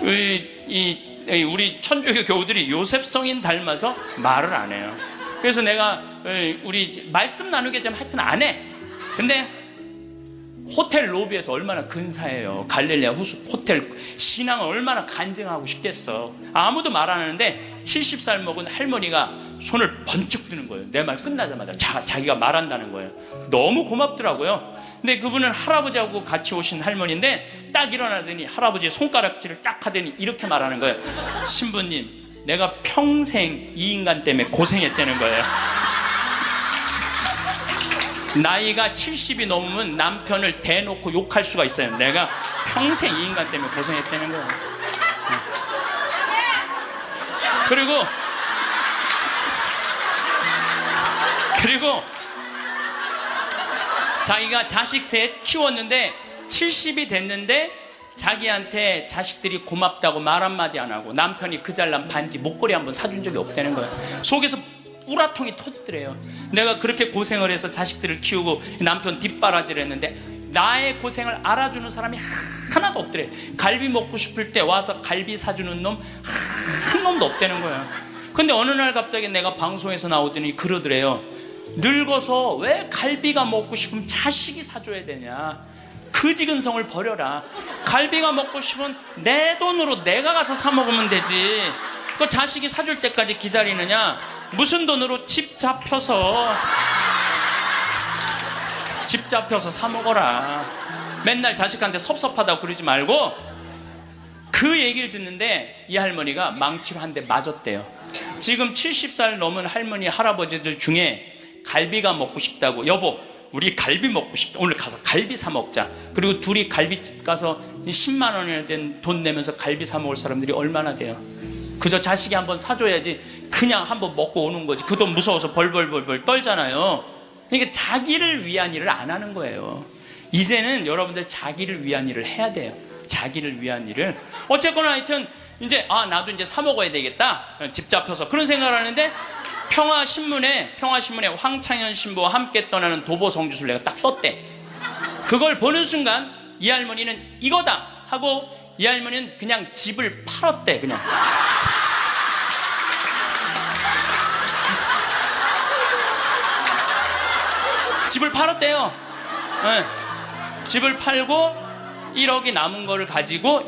우리 천주교 교우들이 요셉 성인 닮아서 말을 안 해요. 그래서 내가 우리 말씀 나누게 좀 하여튼 안 해. 근데 호텔 로비에서 얼마나 근사해요. 갈릴레아 호텔 신앙을 얼마나 간증하고 싶겠어. 아무도 말 안 하는데 70살 먹은 할머니가 손을 번쩍 드는 거예요. 내 말 끝나자마자 자기가 말한다는 거예요. 너무 고맙더라고요. 근데 그분은 할아버지하고 같이 오신 할머니인데 딱 일어나더니 할아버지의 손가락질을 딱 하더니 이렇게 말하는 거예요. 신부님, 내가 평생 이 인간 때문에 고생했다는 거예요. 나이가 70이 넘으면 남편을 대놓고 욕할 수가 있어요. 내가 평생 이 인간 때문에 고생했다는 거예요. 그리고 자기가 자식 셋 키웠는데 70이 됐는데 자기한테 자식들이 고맙다고 말 한마디 안 하고 남편이 그 잘난 반지 목걸이 한번 사준 적이 없다는 거예요. 속에서 우라통이 터지더래요. 내가 그렇게 고생을 해서 자식들을 키우고 남편 뒷바라지를 했는데 나의 고생을 알아주는 사람이 하나도 없더래. 갈비 먹고 싶을 때 와서 갈비 사주는 놈 한 놈도 없다는 거예요. 근데 어느 날 갑자기 내가 방송에서 나오더니 그러더래요. 늙어서 왜 갈비가 먹고 싶으면 자식이 사줘야 되냐. 그지근성을 버려라. 갈비가 먹고 싶으면 내 돈으로 내가 가서 사 먹으면 되지. 그 자식이 사줄 때까지 기다리느냐. 무슨 돈으로 집 잡혀서 사 먹어라. 맨날 자식한테 섭섭하다고 그러지 말고. 그 얘기를 듣는데 이 할머니가 망치로 한 대 맞았대요. 지금 70살 넘은 할머니 할아버지들 중에 갈비가 먹고 싶다고, 여보 우리 갈비 먹고 싶다, 오늘 가서 갈비 사 먹자. 그리고 둘이 갈비집 가서 10만 원이나 된 돈 내면서 갈비 사 먹을 사람들이 얼마나 돼요. 그저 자식이 한번 사줘야지 그냥 한번 먹고 오는 거지. 그 돈 무서워서 벌벌 떨잖아요. 그러니까 자기를 위한 일을 안 하는 거예요. 이제는 여러분들 자기를 위한 일을 해야 돼요. 자기를 위한 일을. 어쨌거나 하여튼 이제 나도 이제 사 먹어야 되겠다, 집 잡혀서 그런 생각을 하는데 평화신문에 황창현 신부와 함께 떠나는 도보 성주순례가 딱 떴대. 그걸 보는 순간 이 할머니는 이거다 하고 이 할머니는 그냥 집을 팔았대. 그냥 집을 팔았대요. 네. 집을 팔고 1억이 남은 걸 가지고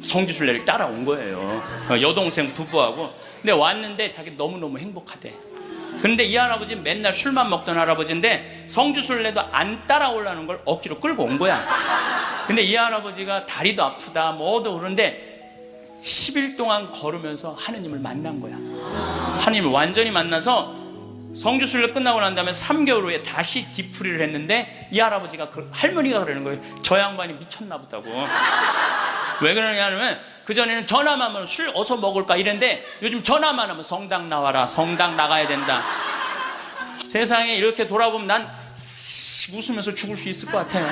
성주순례를 따라온 거예요. 여동생 부부하고. 근데 왔는데 자기 너무너무 행복하대. 그런데 이 할아버지 맨날 술만 먹던 할아버지인데 성주순례도 안 따라오려는 걸 억지로 끌고 온 거야. 근데 이 할아버지가 다리도 아프다 뭐도 그런데 10일 동안 걸으면서 하느님을 만난 거야. 하느님을 완전히 만나서 성주순례 끝나고 난 다음에 3개월 후에 다시 뒤풀이를 했는데 이 할아버지가 할머니가 그러는 거예요. 저 양반이 미쳤나 보다고. 왜 그러냐면 그전에는 전화만 하면 술 어서 먹을까 이랬는데 요즘 전화만 하면 성당 나와라, 성당 나가야 된다. 세상에 이렇게 돌아보면 난 웃으면서 죽을 수 있을 것 같아요.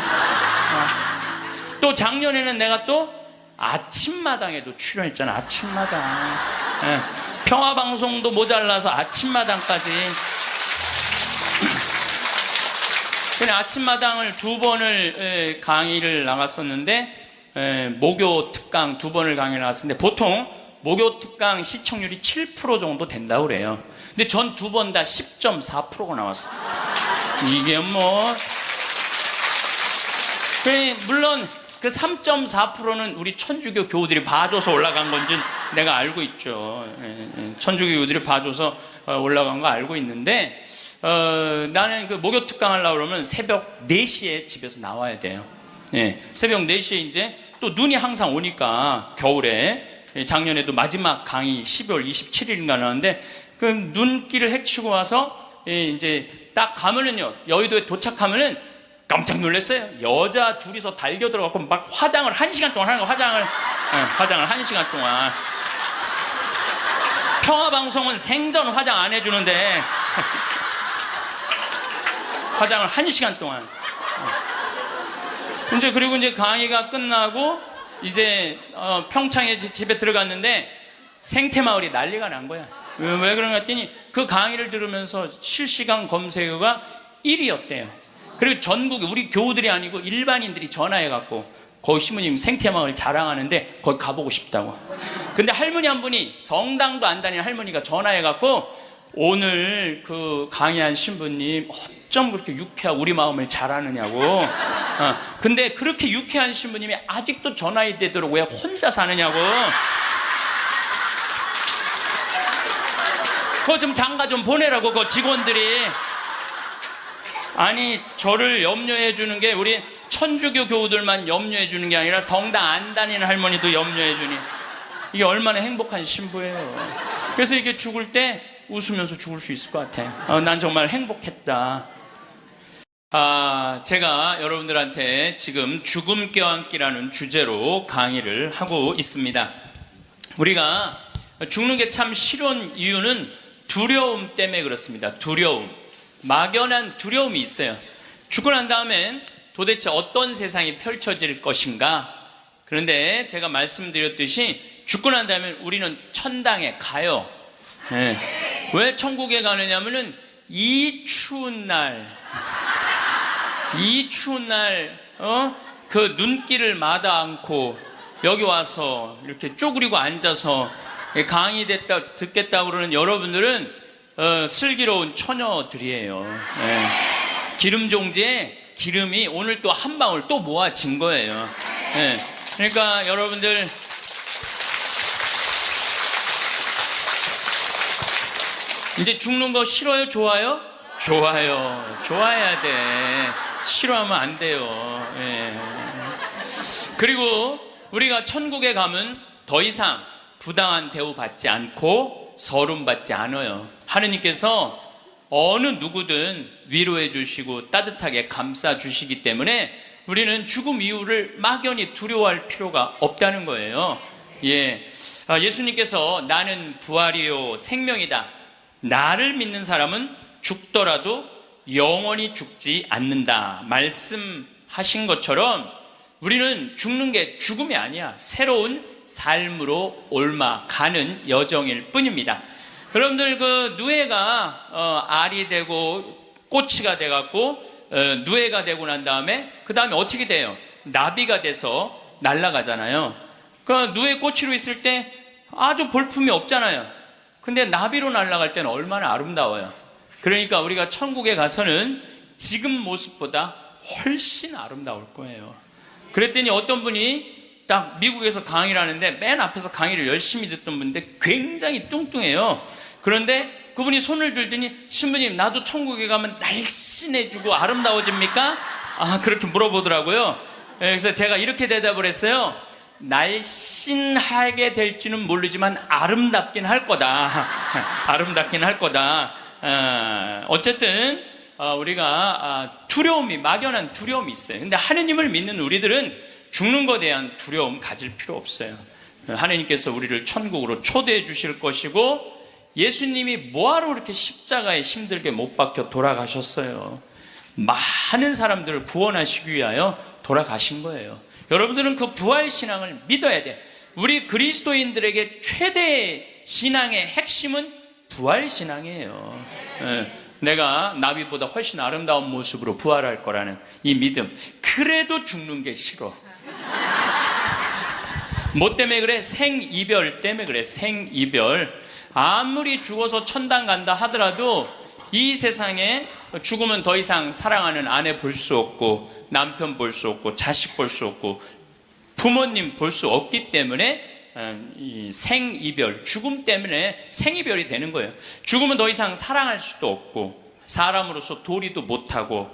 또 작년에는 내가 또 아침마당에도 출연했잖아. 아침마당. 평화방송도 모자라서 아침마당까지. 그냥 아침마당을 2번을 강의를 나갔었는데 목요 특강 2번을 강의를 나갔었는데 보통 목요 특강 시청률이 7% 정도 된다고 그래요. 근데 전 2번 다 10.4%가 나왔어요. 이게 뭐 물론 그 3.4%는 우리 천주교 교우들이 봐줘서 올라간 건지 내가 알고 있죠. 천주교 교우들이 봐줘서 올라간 거 알고 있는데 나는 그 목요 특강 하려고 그러면 새벽 4시에 집에서 나와야 돼요. 새벽 4시에 이제 또 눈이 항상 오니까 겨울에 작년에도 마지막 강의 12월 27일인가 나왔는데 그 눈길을 헤치고 와서 이제 딱 가면은요, 여의도에 도착하면은 깜짝 놀랐어요. 여자 둘이서 달겨 들어가고 막 화장을 1시간 동안 하는 거. 화장을 1시간 동안. 평화방송은 생전 화장 안 해주는데 화장을 1시간 동안. 그리고 이제 강의가 끝나고 이제 평창에 집에 들어갔는데 생태마을이 난리가 난 거야. 왜 그런가 했더니 그 강의를 들으면서 실시간 검색어가 1위였대요. 그리고 전국에 우리 교우들이 아니고 일반인들이 전화해갖고 거기 신부님 생태마을 자랑하는데 거기 가보고 싶다고. 근데 할머니 한 분이, 성당도 안 다니는 할머니가 전화해갖고, 오늘 그 강의한 신부님 어쩜 그렇게 유쾌하고 우리 마음을 잘 아느냐고. 근데 그렇게 유쾌한 신부님이 아직도 전화이 되도록 왜 혼자 사느냐고. 그거 좀 장가 좀 보내라고, 그 직원들이. 아니, 저를 염려해 주는 게 우리 천주교 교우들만 염려해 주는 게 아니라 성당 안 다니는 할머니도 염려해 주니 이게 얼마나 행복한 신부예요. 그래서 이게 죽을 때 웃으면서 죽을 수 있을 것 같아. 난 정말 행복했다. 제가 여러분들한테 지금 죽음 껴안기라는 주제로 강의를 하고 있습니다. 우리가 죽는 게 참 싫은 이유는 두려움 때문에 그렇습니다. 두려움. 막연한 두려움이 있어요. 죽고 난 다음엔 도대체 어떤 세상이 펼쳐질 것인가? 그런데 제가 말씀드렸듯이 죽고 난 다음에 우리는 천당에 가요. 네. 왜 천국에 가느냐면은 이 추운 날, 그 눈길을 마다 않고 여기 와서 이렇게 쪼그리고 앉아서 강의 듣겠다고 그러는 여러분들은 슬기로운 처녀들이에요. 네. 기름 종지에 기름이 오늘 또 한 방울 또 모아진 거예요. 네. 그러니까 여러분들 이제 죽는 거 싫어요? 좋아요? 좋아요. 좋아해야 돼. 싫어하면 안 돼요. 네. 그리고 우리가 천국에 가면 더 이상 부당한 대우 받지 않고 서름 받지 않아요. 하느님께서 어느 누구든 위로해 주시고 따뜻하게 감싸 주시기 때문에 우리는 죽음 이후를 막연히 두려워할 필요가 없다는 거예요. 예수님께서 나는 부활이요 생명이다. 나를 믿는 사람은 죽더라도 영원히 죽지 않는다 말씀하신 것처럼 우리는 죽는 게 죽음이 아니야. 새로운 삶으로 옮아가는 여정일 뿐입니다. 여러분들 그 누에가 알이 되고 꼬치가 돼갖고 누에가 되고 난 다음에 그 다음에 어떻게 돼요? 나비가 돼서 날아가잖아요. 그 누에 꼬치로 있을 때 아주 볼품이 없잖아요. 근데 나비로 날아갈 때는 얼마나 아름다워요. 그러니까 우리가 천국에 가서는 지금 모습보다 훨씬 아름다울 거예요. 그랬더니 어떤 분이 딱 미국에서 강의를 하는데 맨 앞에서 강의를 열심히 듣던 분인데 굉장히 뚱뚱해요. 그런데 그분이 손을 들더니 신부님 나도 천국에 가면 날씬해지고 아름다워집니까? 그렇게 물어보더라고요. 그래서 제가 이렇게 대답을 했어요. 날씬하게 될지는 모르지만 아름답긴 할 거다. 아름답긴 할 거다. 어쨌든 우리가 두려움이 막연한 두려움이 있어요. 근데 하느님을 믿는 우리들은 죽는 것에 대한 두려움 가질 필요 없어요. 하느님께서 우리를 천국으로 초대해 주실 것이고 예수님이 뭐하러 그렇게 십자가에 힘들게 못 박혀 돌아가셨어요. 많은 사람들을 구원하시기 위하여 돌아가신 거예요. 여러분들은 그 부활신앙을 믿어야 돼. 우리 그리스도인들에게 최대 신앙의 핵심은 부활신앙이에요. 내가 나비보다 훨씬 아름다운 모습으로 부활할 거라는 이 믿음. 그래도 죽는 게 싫어. 뭐 때문에 그래? 생이별 때문에 그래. 생이별. 아무리 죽어서 천당 간다 하더라도 이 세상에 죽으면 더 이상 사랑하는 아내 볼 수 없고 남편 볼 수 없고 자식 볼 수 없고 부모님 볼 수 없기 때문에 이 생이별, 죽음 때문에 생이별이 되는 거예요. 죽으면 더 이상 사랑할 수도 없고 사람으로서 도리도 못하고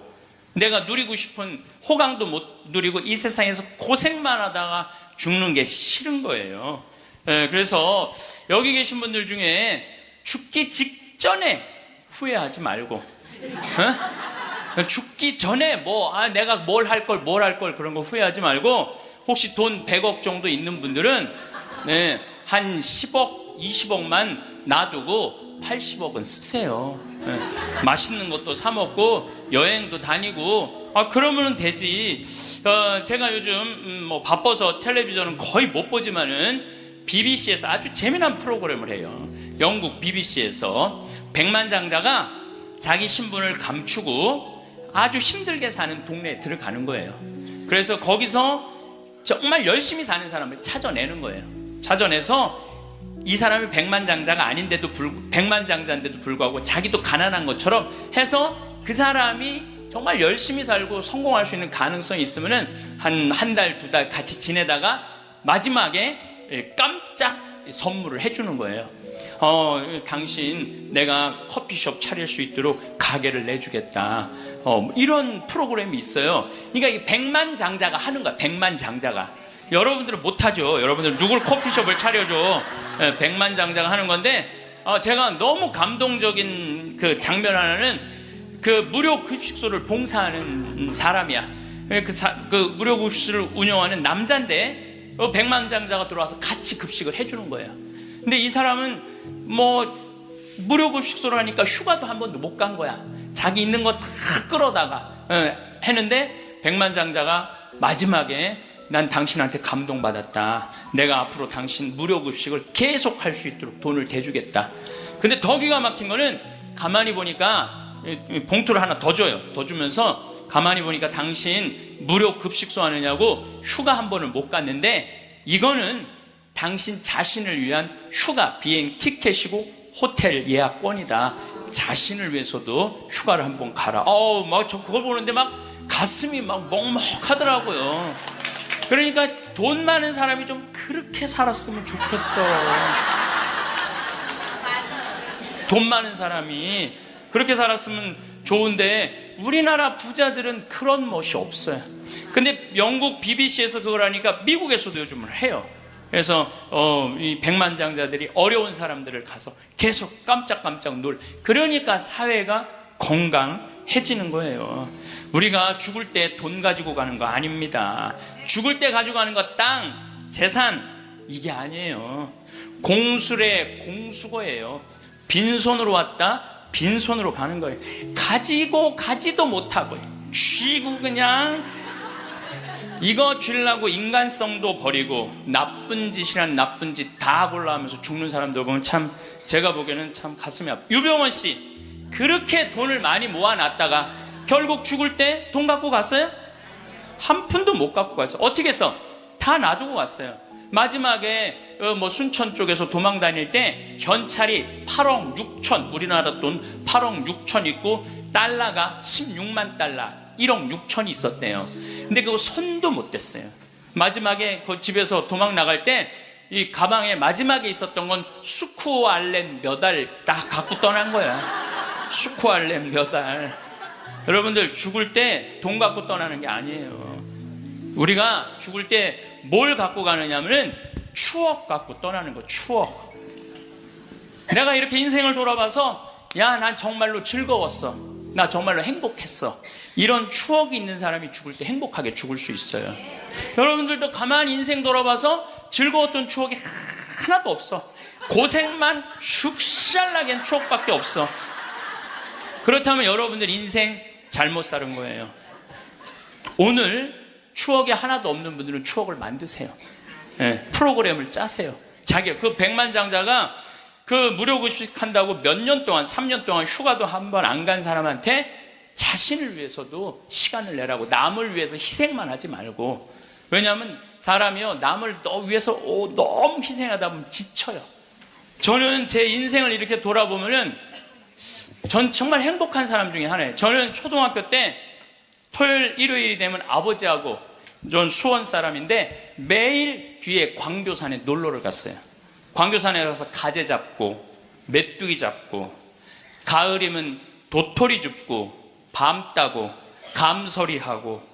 내가 누리고 싶은 호강도 못 누리고 이 세상에서 고생만 하다가 죽는 게 싫은 거예요. 그래서 여기 계신 분들 중에 죽기 직전에 후회하지 말고 죽기 전에 내가 뭘 할 걸 그런 거 후회하지 말고 혹시 돈 100억 정도 있는 분들은 한 10억, 20억만 놔두고 80억은 쓰세요. 맛있는 것도 사 먹고 여행도 다니고 그러면 되지. 제가 요즘 바빠서 텔레비전은 거의 못 보지만은 BBC에서 아주 재미난 프로그램을 해요. 영국 BBC에서 백만장자가 자기 신분을 감추고 아주 힘들게 사는 동네에 들어가는 거예요. 그래서 거기서 정말 열심히 사는 사람을 찾아내는 거예요. 찾아내서 이 사람이 백만장자인데도 불구하고 자기도 가난한 것처럼 해서 그 사람이 정말 열심히 살고 성공할 수 있는 가능성이 있으면은 한 달, 두 달 같이 지내다가 마지막에 깜짝 선물을 해주는 거예요. 당신 내가 커피숍 차릴 수 있도록 가게를 내주겠다. 이런 프로그램이 있어요. 그러니까 이 백만장자가 하는 거야. 백만장자가. 여러분들은 못하죠. 여러분들 누굴 커피숍을 차려줘. 백만장자가 하는 건데, 제가 너무 감동적인 그 장면 하나는 그 무료 급식소를 봉사하는 사람이야. 그 무료 급식소를 운영하는 남자인데 백만장자가 들어와서 같이 급식을 해주는 거예요. 근데 이 사람은 뭐 무료 급식소를 하니까 휴가도 한 번도 못 간 거야. 자기 있는 거 다 끌어다가 했는데 백만장자가 마지막에 난 당신한테 감동받았다. 내가 앞으로 당신 무료 급식을 계속 할 수 있도록 돈을 대주겠다. 근데 더 기가 막힌 거는 가만히 보니까 봉투를 하나 더 줘요. 더 주면서 가만히 보니까 당신 무료 급식소 하느냐고 휴가 한 번을 못 갔는데 이거는 당신 자신을 위한 휴가 비행 티켓이고 호텔 예약권이다. 자신을 위해서도 휴가를 한번 가라. 막 저 그걸 보는데 막 가슴이 막 먹먹하더라고요. 그러니까 돈 많은 사람이 좀 그렇게 살았으면 좋겠어. 돈 많은 사람이 그렇게 살았으면 좋은데 우리나라 부자들은 그런 멋이 없어요. 근데 영국 BBC에서 그걸 하니까 미국에서도 요즘은 해요. 그래서 이 백만장자들이 어려운 사람들을 가서 계속 깜짝깜짝 그러니까 사회가 건강해지는 거예요. 우리가 죽을 때 돈 가지고 가는 거 아닙니다. 죽을 때 가지고 가는 거 땅, 재산 이게 아니에요. 공술의 공수거예요. 빈손으로 왔다 빈손으로 가는 거예요. 가지고 가지도 못하고 쥐고 그냥 이거 쥐려고 인간성도 버리고 나쁜 짓이란 나쁜 짓 다 골라하면서 죽는 사람들 보면 참 제가 보기에는 참 가슴이 아파. 유병원 씨 그렇게 돈을 많이 모아놨다가 결국 죽을 때 돈 갖고 갔어요? 한 푼도 못 갖고 갔어요. 어떻게 했어? 다 놔두고 갔어요. 마지막에 뭐 순천 쪽에서 도망 다닐 때 현찰이 8억 6천 우리나라 돈 8억 6천 있고 달러가 16만 달러 1억 6천이 있었대요. 근데 그거 손도 못 댔어요. 마지막에 그 집에서 도망 나갈 때 이 가방에 마지막에 있었던 건 수쿠알렌 몇 알 딱 갖고 떠난 거야. 수쿠알렌 몇 알. 여러분들 죽을 때 돈 갖고 떠나는 게 아니에요. 우리가 죽을 때 뭘 갖고 가느냐면은 추억 갖고 떠나는 거. 추억. 내가 이렇게 인생을 돌아봐서 야, 난 정말로 즐거웠어. 나 정말로 행복했어. 이런 추억이 있는 사람이 죽을 때 행복하게 죽을 수 있어요. 여러분들도 가만히 인생 돌아봐서 즐거웠던 추억이 하나도 없어. 고생만 슉샬나게 한 추억밖에 없어. 그렇다면 여러분들 인생 잘못 사는 거예요. 오늘 추억이 하나도 없는 분들은 추억을 만드세요. 프로그램을 짜세요. 그 백만장자가 그 무료 급식 한다고 몇 년 동안 3년 동안 휴가도 한 번 안 간 사람한테 자신을 위해서도 시간을 내라고. 남을 위해서 희생만 하지 말고. 왜냐하면 사람이요 남을 위해서 너무 희생하다 보면 지쳐요. 저는 제 인생을 이렇게 돌아보면은 전 정말 행복한 사람 중에 하나예요. 저는 초등학교 때 토요일 일요일이 되면 아버지하고 전 수원 사람인데 매일 뒤에 광교산에 놀러를 갔어요. 광교산에 가서 가재 잡고 메뚜기 잡고 가을이면 도토리 줍고 밤 따고 감서리하고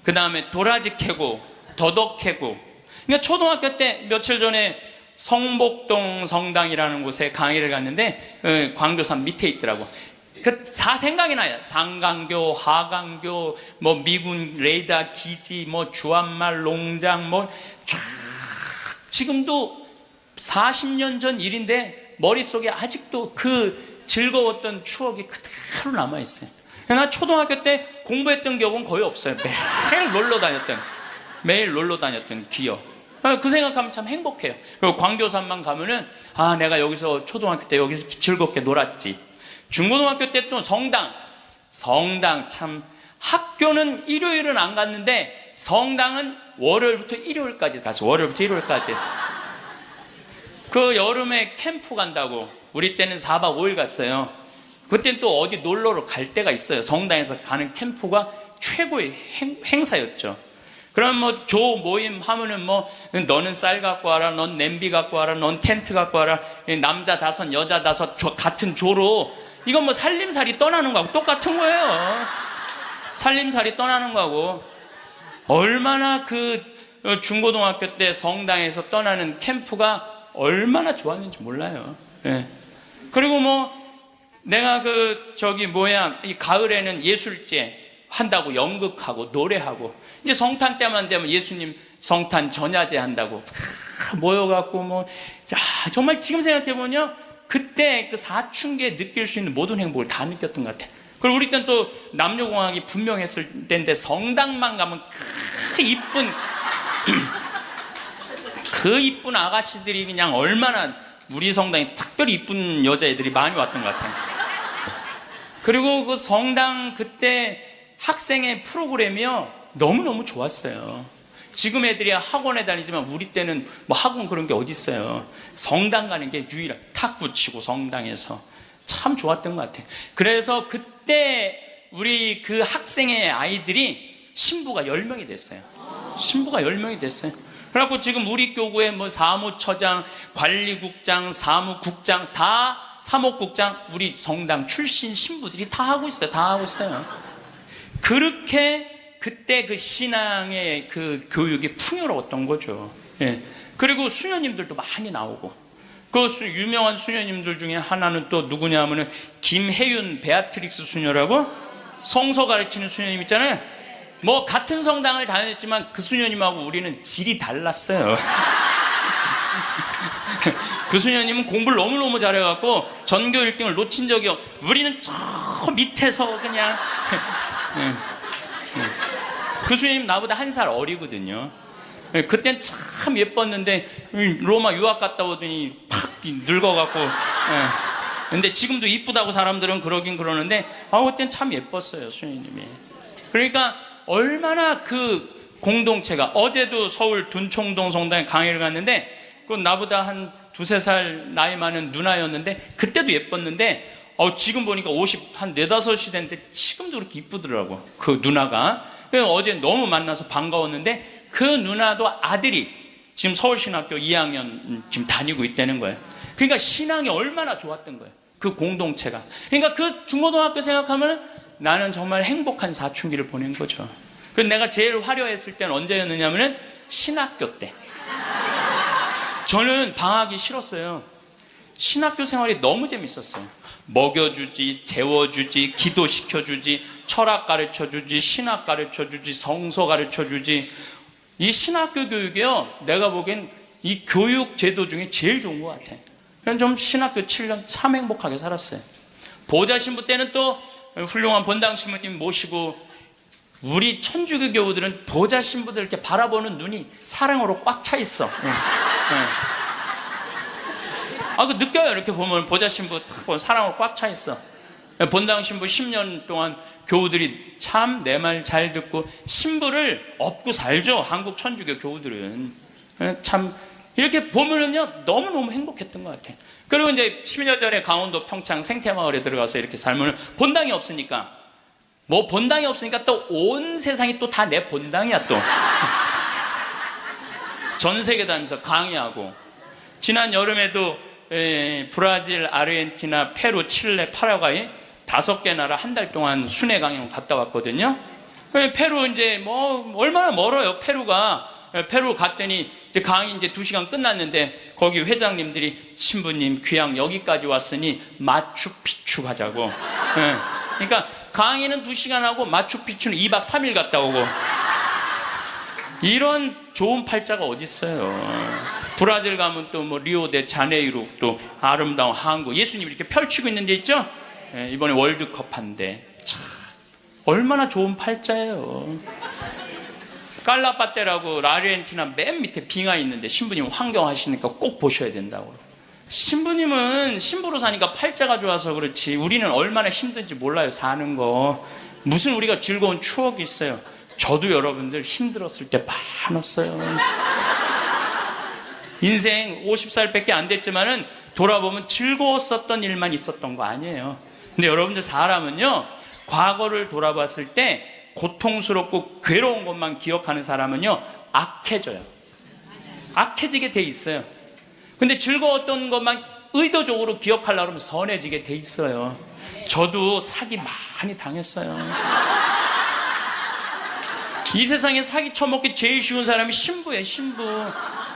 그 다음에 도라지 캐고 더덕 캐고. 그러니까 초등학교 때 며칠 전에 성복동 성당이라는 곳에 강의를 갔는데 광교산 밑에 있더라고. 다 생각이 나요. 상강교, 하강교, 뭐 미군 레이더 기지, 뭐 주한말 농장, 뭐 쫙 지금도 40년 전 일인데 머릿속에 아직도 그 즐거웠던 추억이 그대로 남아있어요. 나 초등학교 때 공부했던 기억은 거의 없어요. 매일 놀러 다녔던 기억. 그 생각하면 참 행복해요. 그리고 광교산만 가면은 내가 여기서 초등학교 때 여기서 즐겁게 놀았지. 중고등학교 때 또 성당 참 학교는 일요일은 안 갔는데 성당은 월요일부터 일요일까지 갔어. 월요일부터 일요일까지. 그 여름에 캠프 간다고 우리 때는 4박 5일 갔어요. 그때는 또 어디 놀러를 갈 때가 있어요. 성당에서 가는 캠프가 최고의 행사였죠. 그럼 뭐 조 모임 하면은 뭐 너는 쌀 갖고 와라, 넌 냄비 갖고 와라, 넌 텐트 갖고 와라, 남자 5 여자 5 같은 조로, 이건 뭐 살림살이 떠나는 거하고 똑같은 거예요. 살림살이 떠나는 거하고. 얼마나 그 중고등학교 때 성당에서 떠나는 캠프가 얼마나 좋았는지 몰라요. 예. 그리고 뭐 내가 이 가을에는 예술제 한다고 연극하고 노래하고, 이제 성탄 때만 되면 예수님 성탄 전야제 한다고 모여갖고 뭐, 자, 정말 지금 생각해보면 그때 그 사춘기에 느낄 수 있는 모든 행복을 다 느꼈던 것 같아. 그리고 우리 때는 또 남녀공학이 분명했을 때인데 성당만 가면 그 이쁜 그 이쁜 아가씨들이 그냥 얼마나, 우리 성당에 특별히 이쁜 여자애들이 많이 왔던 것 같아요. 그리고 그 성당 그때 학생의 프로그램이요 너무너무 좋았어요. 지금 애들이 학원에 다니지만 우리 때는 뭐 학원 그런 게 어디 있어요. 성당 가는 게 유일한, 탁구 치고 성당에서 참 좋았던 것 같아요. 그래서 그때 우리 그 학생의 아이들이 신부가 10명이 됐어요. 신부가 10명이 됐어요. 그래갖고 지금 우리 교구에 뭐 사무처장, 관리국장, 사무국장, 다 사목국장, 우리 성당 출신 신부들이 다 하고 있어요. 다 하고 있어요. 그렇게 그때 그 신앙의 그 교육이 풍요로웠던 거죠. 예. 그리고 수녀님들도 많이 나오고, 그 유명한 수녀님들 중에 하나는 또 누구냐 하면은 김혜윤 베아트릭스 수녀라고, 성서 가르치는 수녀님 있잖아요. 뭐 같은 성당을 다녔지만 그 수녀님하고 우리는 질이 달랐어요. 그 수녀님은 공부를 너무너무 잘해갖고 전교 1등을 놓친 적이 우리는 저 밑에서 그냥 그 수녀님 나보다 1살 어리거든요. 그땐 참 예뻤는데 로마 유학 갔다 오더니 팍 늙어갖고. 근데 지금도 이쁘다고 사람들은 그러긴 그러는데 그땐 참 예뻤어요, 수녀님이. 그러니까 얼마나 그 공동체가, 어제도 서울 둔총동 성당에 강의를 갔는데 그 나보다 한 2-3살 나이 많은 누나였는데 그때도 예뻤는데 지금 보니까 50, 한 4-5이 됐는데 지금도 그렇게 이쁘더라고, 그 누나가. 어제 너무 만나서 반가웠는데 그 누나도 아들이 지금 서울신학교 2학년 지금 다니고 있다는 거예요. 그러니까 신앙이 얼마나 좋았던 거예요, 그 공동체가. 그러니까 그 중고등학교 생각하면 나는 정말 행복한 사춘기를 보낸 거죠. 그래서 내가 제일 화려했을 때는 언제였느냐면은 신학교 때. 저는 방학이 싫었어요. 신학교 생활이 너무 재밌었어요. 먹여주지, 재워주지, 기도시켜주지, 철학 가르쳐주지, 신학 가르쳐주지, 성서 가르쳐주지. 이 신학교 교육이요, 내가 보기엔 이 교육 제도 중에 제일 좋은 것 같아요. 그냥 좀 신학교 7년 참 행복하게 살았어요. 보좌 신부 때는 또 훌륭한 본당 신부님 모시고, 우리 천주교 교우들은 보좌 신부들 이렇게 바라보는 눈이 사랑으로 꽉 차 있어. 그 느껴요. 이렇게 보면 보좌 신부 딱 보면 사랑으로 꽉 차 있어. 본당 신부 10년 동안 교우들이 참 내 말 잘 듣고 신부를 업고 살죠, 한국 천주교 교우들은. 참 이렇게 보면은요 너무너무 행복했던 것 같아요. 그리고 이제 10년 전에 강원도 평창 생태마을에 들어가서 이렇게 살면 본당이 없으니까, 뭐 본당이 없으니까 또 온 세상이 또 다 내 본당이야 또. 전 세계 다니면서 강의하고, 지난 여름에도 브라질, 아르헨티나, 페루, 칠레, 파라과이 5개 나라 한 달 동안 순회 강연 갔다 왔거든요. 페루 이제 뭐 얼마나 멀어요, 페루가. 페루 갔더니 이제 강의 이제 2시간 끝났는데 거기 회장님들이 신부님 귀양 여기까지 왔으니 마추픽추 가자고. 그러니까 강의는 2시간 하고 마추픽추는 2박 3일 갔다 오고. 이런 좋은 팔자가 어디 있어요. 브라질 가면 또 뭐 리오데자네이루, 또 아름다운 한국, 예수님이 이렇게 펼치고 있는 데 있죠. 이번에 월드컵 한데 참 얼마나 좋은 팔자예요. 깔라파떼라고 아르헨티나 맨 밑에 빙하 있는데 신부님 환경하시니까 꼭 보셔야 된다고. 신부님은 신부로 사니까 팔자가 좋아서 그렇지 우리는 얼마나 힘든지 몰라요, 사는 거. 무슨 우리가 즐거운 추억이 있어요. 저도 여러분들 힘들었을 때 많았어요. 인생 50살밖에 안 됐지만은 돌아보면 즐거웠었던 일만 있었던 거 아니에요. 근데 여러분들 사람은요, 과거를 돌아봤을 때 고통스럽고 괴로운 것만 기억하는 사람은요, 악해져요. 악해지게 돼 있어요. 근데 즐거웠던 것만 의도적으로 기억하려고 하면 선해지게 돼 있어요. 저도 사기 많이 당했어요. 이 세상에 사기 쳐먹기 제일 쉬운 사람이 신부예요, 신부.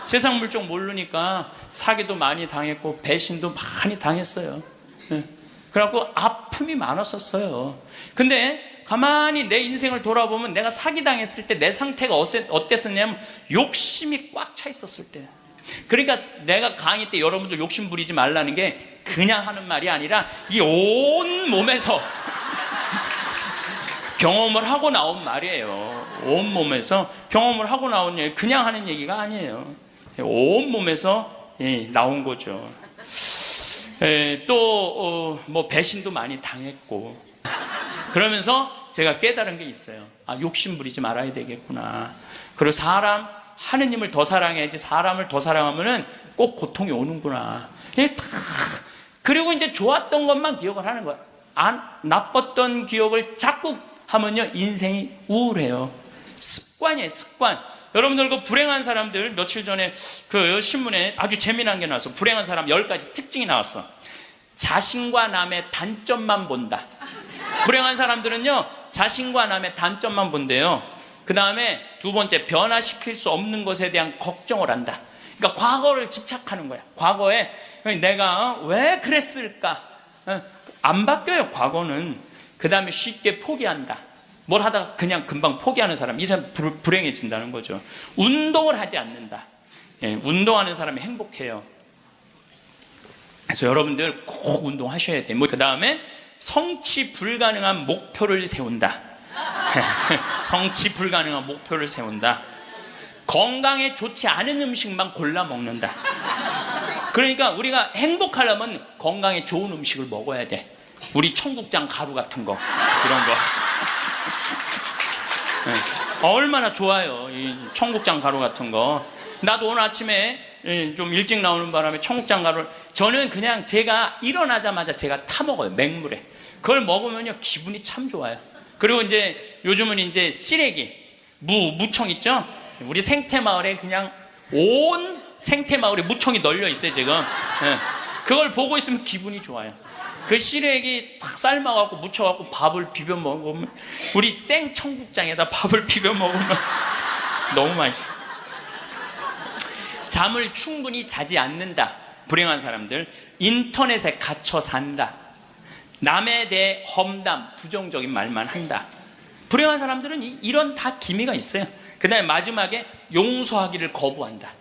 세상 물정 모르니까 사기도 많이 당했고 배신도 많이 당했어요. 그래갖고 아픔이 많았었어요. 근데 가만히 내 인생을 돌아보면 내가 사기당했을 때 내 상태가 어땠었냐면 욕심이 꽉 차 있었을 때. 그러니까 내가 강의 때 여러분들 욕심 부리지 말라는 게 그냥 하는 말이 아니라 이 온 몸에서 경험을 하고 나온 말이에요. 온 몸에서 경험을 하고 나온 얘기, 그냥 하는 얘기가 아니에요. 온 몸에서 나온 거죠. 또 뭐 배신도 많이 당했고, 그러면서 제가 깨달은 게 있어요. 아, 욕심 부리지 말아야 되겠구나. 그리고 하느님을 더 사랑해야지, 사람을 더 사랑하면은 꼭 고통이 오는구나. 그리고 이제 좋았던 것만 기억을 하는 거야. 나빴던 기억을 자꾸 하면요, 인생이 우울해요. 습관이에요, 습관. 여러분들 그 불행한 사람들, 며칠 전에 그 신문에 아주 재미난 게 나왔어. 불행한 사람 10가지 특징이 나왔어. 자신과 남의 단점만 본다. 불행한 사람들은요, 자신과 남의 단점만 본대요. 그 다음에 두 번째, 변화시킬 수 없는 것에 대한 걱정을 한다. 그러니까 과거를 집착하는 거야. 과거에 내가 왜 그랬을까? 안 바뀌어요, 과거는. 그 다음에 쉽게 포기한다. 뭘 하다가 그냥 금방 포기하는 사람, 이 사람 불행해진다는 거죠. 운동을 하지 않는다. 운동하는 사람이 행복해요. 그래서 여러분들 꼭 운동하셔야 돼요. 그 다음에 성취 불가능한 목표를 세운다. 성취 불가능한 목표를 세운다. 건강에 좋지 않은 음식만 골라 먹는다. 그러니까 우리가 행복하려면 건강에 좋은 음식을 먹어야 돼. 우리 청국장 가루 같은 거, 이런 거. 얼마나 좋아요, 이 청국장 가루 같은 거. 나도 오늘 아침에 좀 일찍 나오는 바람에 청국장 가루를, 저는 그냥 제가 일어나자마자 제가 타 먹어요, 맹물에. 그걸 먹으면요, 기분이 참 좋아요. 그리고 이제 요즘은 이제 시래기, 무청 있죠? 우리 생태마을에 그냥 온 생태마을에 무청이 널려 있어요, 지금. 그걸 보고 있으면 기분이 좋아요. 그 시래기 탁 삶아갖고 무쳐갖고 밥을 비벼 먹으면, 우리 생 청국장에다 밥을 비벼 먹으면 너무 맛있어. 잠을 충분히 자지 않는다. 불행한 사람들. 인터넷에 갇혀 산다. 남에 대해 험담, 부정적인 말만 한다. 불행한 사람들은 이런 다 기미가 있어요. 그 다음에 마지막에 용서하기를 거부한다.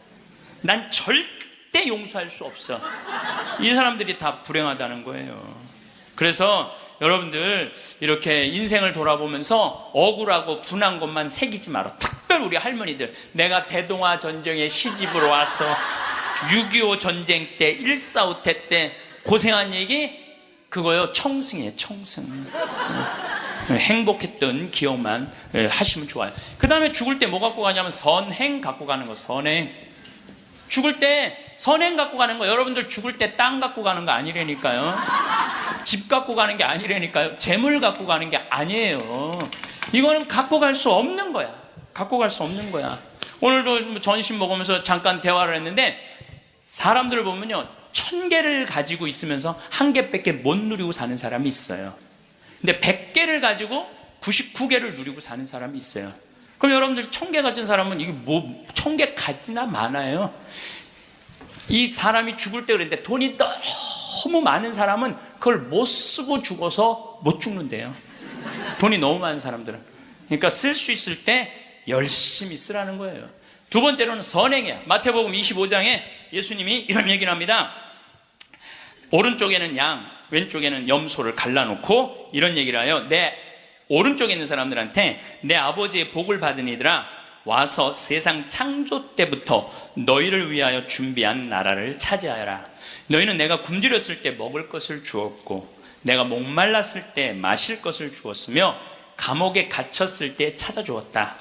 난 절대 용서할 수 없어. 이 사람들이 다 불행하다는 거예요. 그래서 여러분들 이렇게 인생을 돌아보면서 억울하고 분한 것만 새기지 마라. 특별히 우리 할머니들, 내가 대동아 전쟁에 시집으로 와서 6.25 전쟁 때, 1.4.5태 때 고생한 얘기, 그거요, 청승이에요, 청승. 행복했던 기억만 하시면 좋아요. 그 다음에 죽을 때 뭐 갖고 가냐면 선행 갖고 가는 거. 선행. 죽을 때 선행 갖고 가는 거. 여러분들 죽을 때 땅 갖고 가는 거 아니라니까요. 집 갖고 가는 게 아니라니까요. 재물 갖고 가는 게 아니에요. 이거는 갖고 갈 수 없는 거야. 갖고 갈 수 없는 거야. 오늘도 전심 먹으면서 잠깐 대화를 했는데, 사람들을 보면요, 1000개를 가지고 있으면서 1개밖에 못 누리고 사는 사람이 있어요. 근데 100개를 가지고 99개를 누리고 사는 사람이 있어요. 그럼 여러분들 1000개 가진 사람은 이게 뭐 1000개 가지나 많아요. 이 사람이 죽을 때 그랬는데, 돈이 너무 많은 사람은 그걸 못 쓰고 죽어서 못 죽는데요. 돈이 너무 많은 사람들은. 그러니까 쓸 수 있을 때 열심히 쓰라는 거예요. 두 번째로는 선행이야. 마태복음 25장에 예수님이 이런 얘기를 합니다. 오른쪽에는 양, 왼쪽에는 염소를 갈라놓고 이런 얘기를 해요. 내 오른쪽에 있는 사람들한테, 내 아버지의 복을 받은 이들아, 와서 세상 창조 때부터 너희를 위하여 준비한 나라를 차지하여라. 너희는 내가 굶주렸을 때 먹을 것을 주었고, 내가 목말랐을 때 마실 것을 주었으며, 감옥에 갇혔을 때 찾아주었다.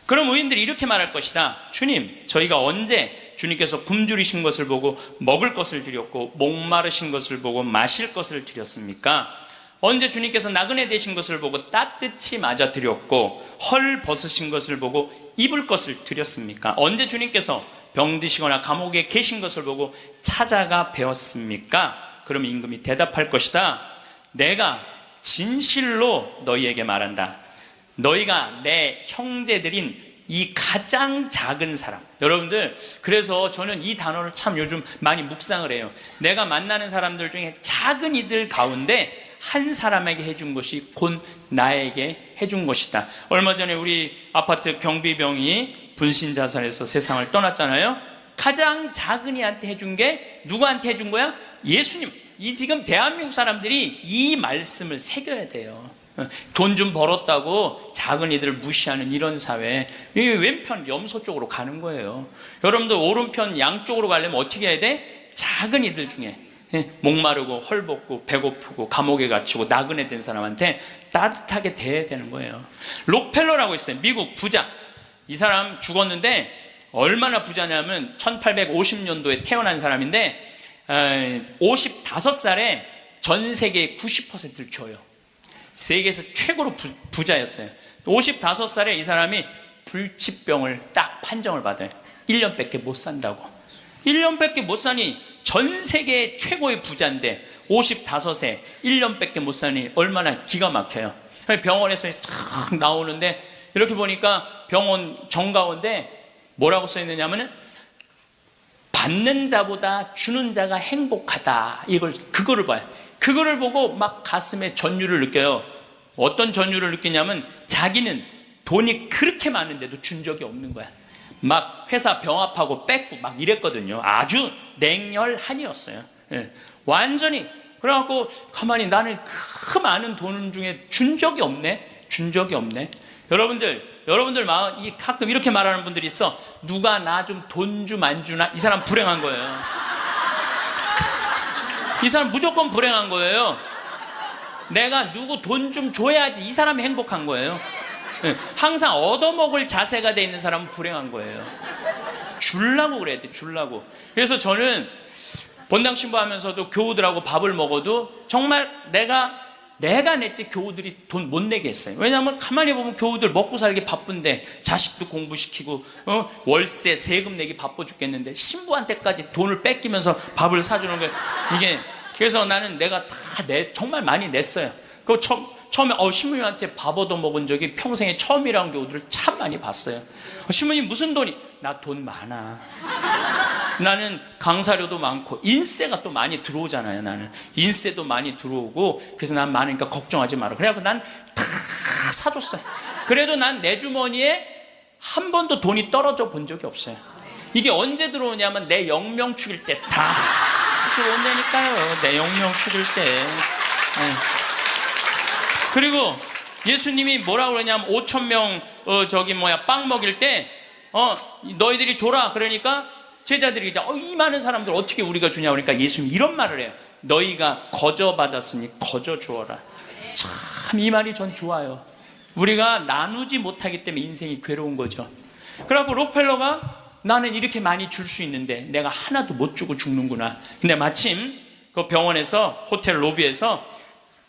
그럼 의인들이 이렇게 말할 것이다. 주님, 저희가 언제 주님께서 굶주리신 것을 보고 먹을 것을 드렸고 목마르신 것을 보고 마실 것을 드렸습니까? 언제 주님께서 나그네 되신 것을 보고 따뜻히 맞아 드렸고 헐 벗으신 것을 보고 입을 것을 드렸습니까? 언제 주님께서 병드시거나 감옥에 계신 것을 보고 찾아가 배웠습니까? 그럼 임금이 대답할 것이다. 내가 진실로 너희에게 말한다. 너희가 내 형제들인 이 가장 작은 사람. 여러분들, 그래서 저는 이 단어를 참 요즘 많이 묵상을 해요. 내가 만나는 사람들 중에 작은 이들 가운데 한 사람에게 해준 것이 곧 나에게 해준 것이다. 얼마 전에 우리 아파트 경비병이 분신자살해서 세상을 떠났잖아요. 가장 작은 이한테 해준 게 누구한테 해준 거야? 예수님. 이 지금 대한민국 사람들이 이 말씀을 새겨야 돼요. 돈 좀 벌었다고 작은 이들을 무시하는 이런 사회, 이게 왼편 염소 쪽으로 가는 거예요. 여러분들 오른편 양쪽으로 가려면 어떻게 해야 돼? 작은 이들 중에 목마르고 헐벗고 배고프고 감옥에 갇히고 나그네 된 사람한테 따뜻하게 대해야 되는 거예요. 록펠러라고 있어요. 미국 부자. 이 사람 죽었는데 얼마나 부자냐면 1850년도에 태어난 사람인데 55살에 전 세계의 90%를 줘요. 세계에서 최고로 부자였어요. 55살에 이 사람이 불치병을 딱 판정을 받아요. 1년밖에 못 산다고. 1년밖에 못 사니 전 세계 최고의 부자인데 55세 1년밖에 못 사니 얼마나 기가 막혀요. 병원에서 탁 나오는데 이렇게 보니까 병원 정가운데 뭐라고 써 있느냐면은 받는 자보다 주는 자가 행복하다. 그거를 봐요. 그거를 보고 막 가슴에 전율을 느껴요. 어떤 전율을 느끼냐면 자기는 돈이 그렇게 많은데도 준 적이 없는 거야. 막 회사 병합하고 뺏고 막 이랬거든요. 아주 냉혈한이었어요. 예. 완전히. 그래갖고 가만히 나는 그 많은 돈 중에 준 적이 없네. 준 적이 없네. 여러분들 마음 가끔 이렇게 말하는 분들이 있어. 누가 나 좀 돈 좀 안 주나? 이 사람 불행한 거예요. 이 사람 무조건 불행한 거예요. 내가 누구 돈 좀 줘야지 이 사람이 행복한 거예요. 항상 얻어먹을 자세가 돼 있는 사람은 불행한 거예요. 주려고 그래야 돼. 주려고. 그래서 저는 본당 신부하면서도 교우들하고 밥을 먹어도 정말 내가 냈지 교우들이 돈 못 내게 했어요. 왜냐하면 가만히 보면 교우들 먹고 살기 바쁜데 자식도 공부시키고 월세 세금 내기 바빠 죽겠는데 신부한테까지 돈을 뺏기면서 밥을 사주는 거예요. 이게 그래서 나는 내가 다 정말 많이 냈어요. 그 처음에 신부님한테 밥 얻어 먹은 적이 평생에 처음이라는 교우들을 참 많이 봤어요. 신부님 무슨 돈이? 나 돈 많아. 나는 강사료도 많고 인세가 또 많이 들어오잖아요. 나는 인세도 많이 들어오고 그래서 난 많으니까 걱정하지 마라. 그래갖고 난 다 사줬어요. 그래도 난 내 주머니에 한 번도 돈이 떨어져 본 적이 없어요. 이게 언제 들어오냐면 내 영명 축일 때 다 들어온다니까요. 내 영명 축일 때. 그리고 예수님이 뭐라고 그러냐면 5,000명 빵 먹일 때 너희들이 줘라. 그러니까 제자들이 이 많은 사람들 어떻게 우리가 주냐 그러니까 예수님이 이런 말을 해요. 너희가 거저 받았으니 거저 주어라. 참 이 말이 전 좋아요. 우리가 나누지 못하기 때문에 인생이 괴로운 거죠. 그래갖고 록펠러가 나는 이렇게 많이 줄 수 있는데 내가 하나도 못 주고 죽는구나. 근데 마침 그 병원에서 호텔 로비에서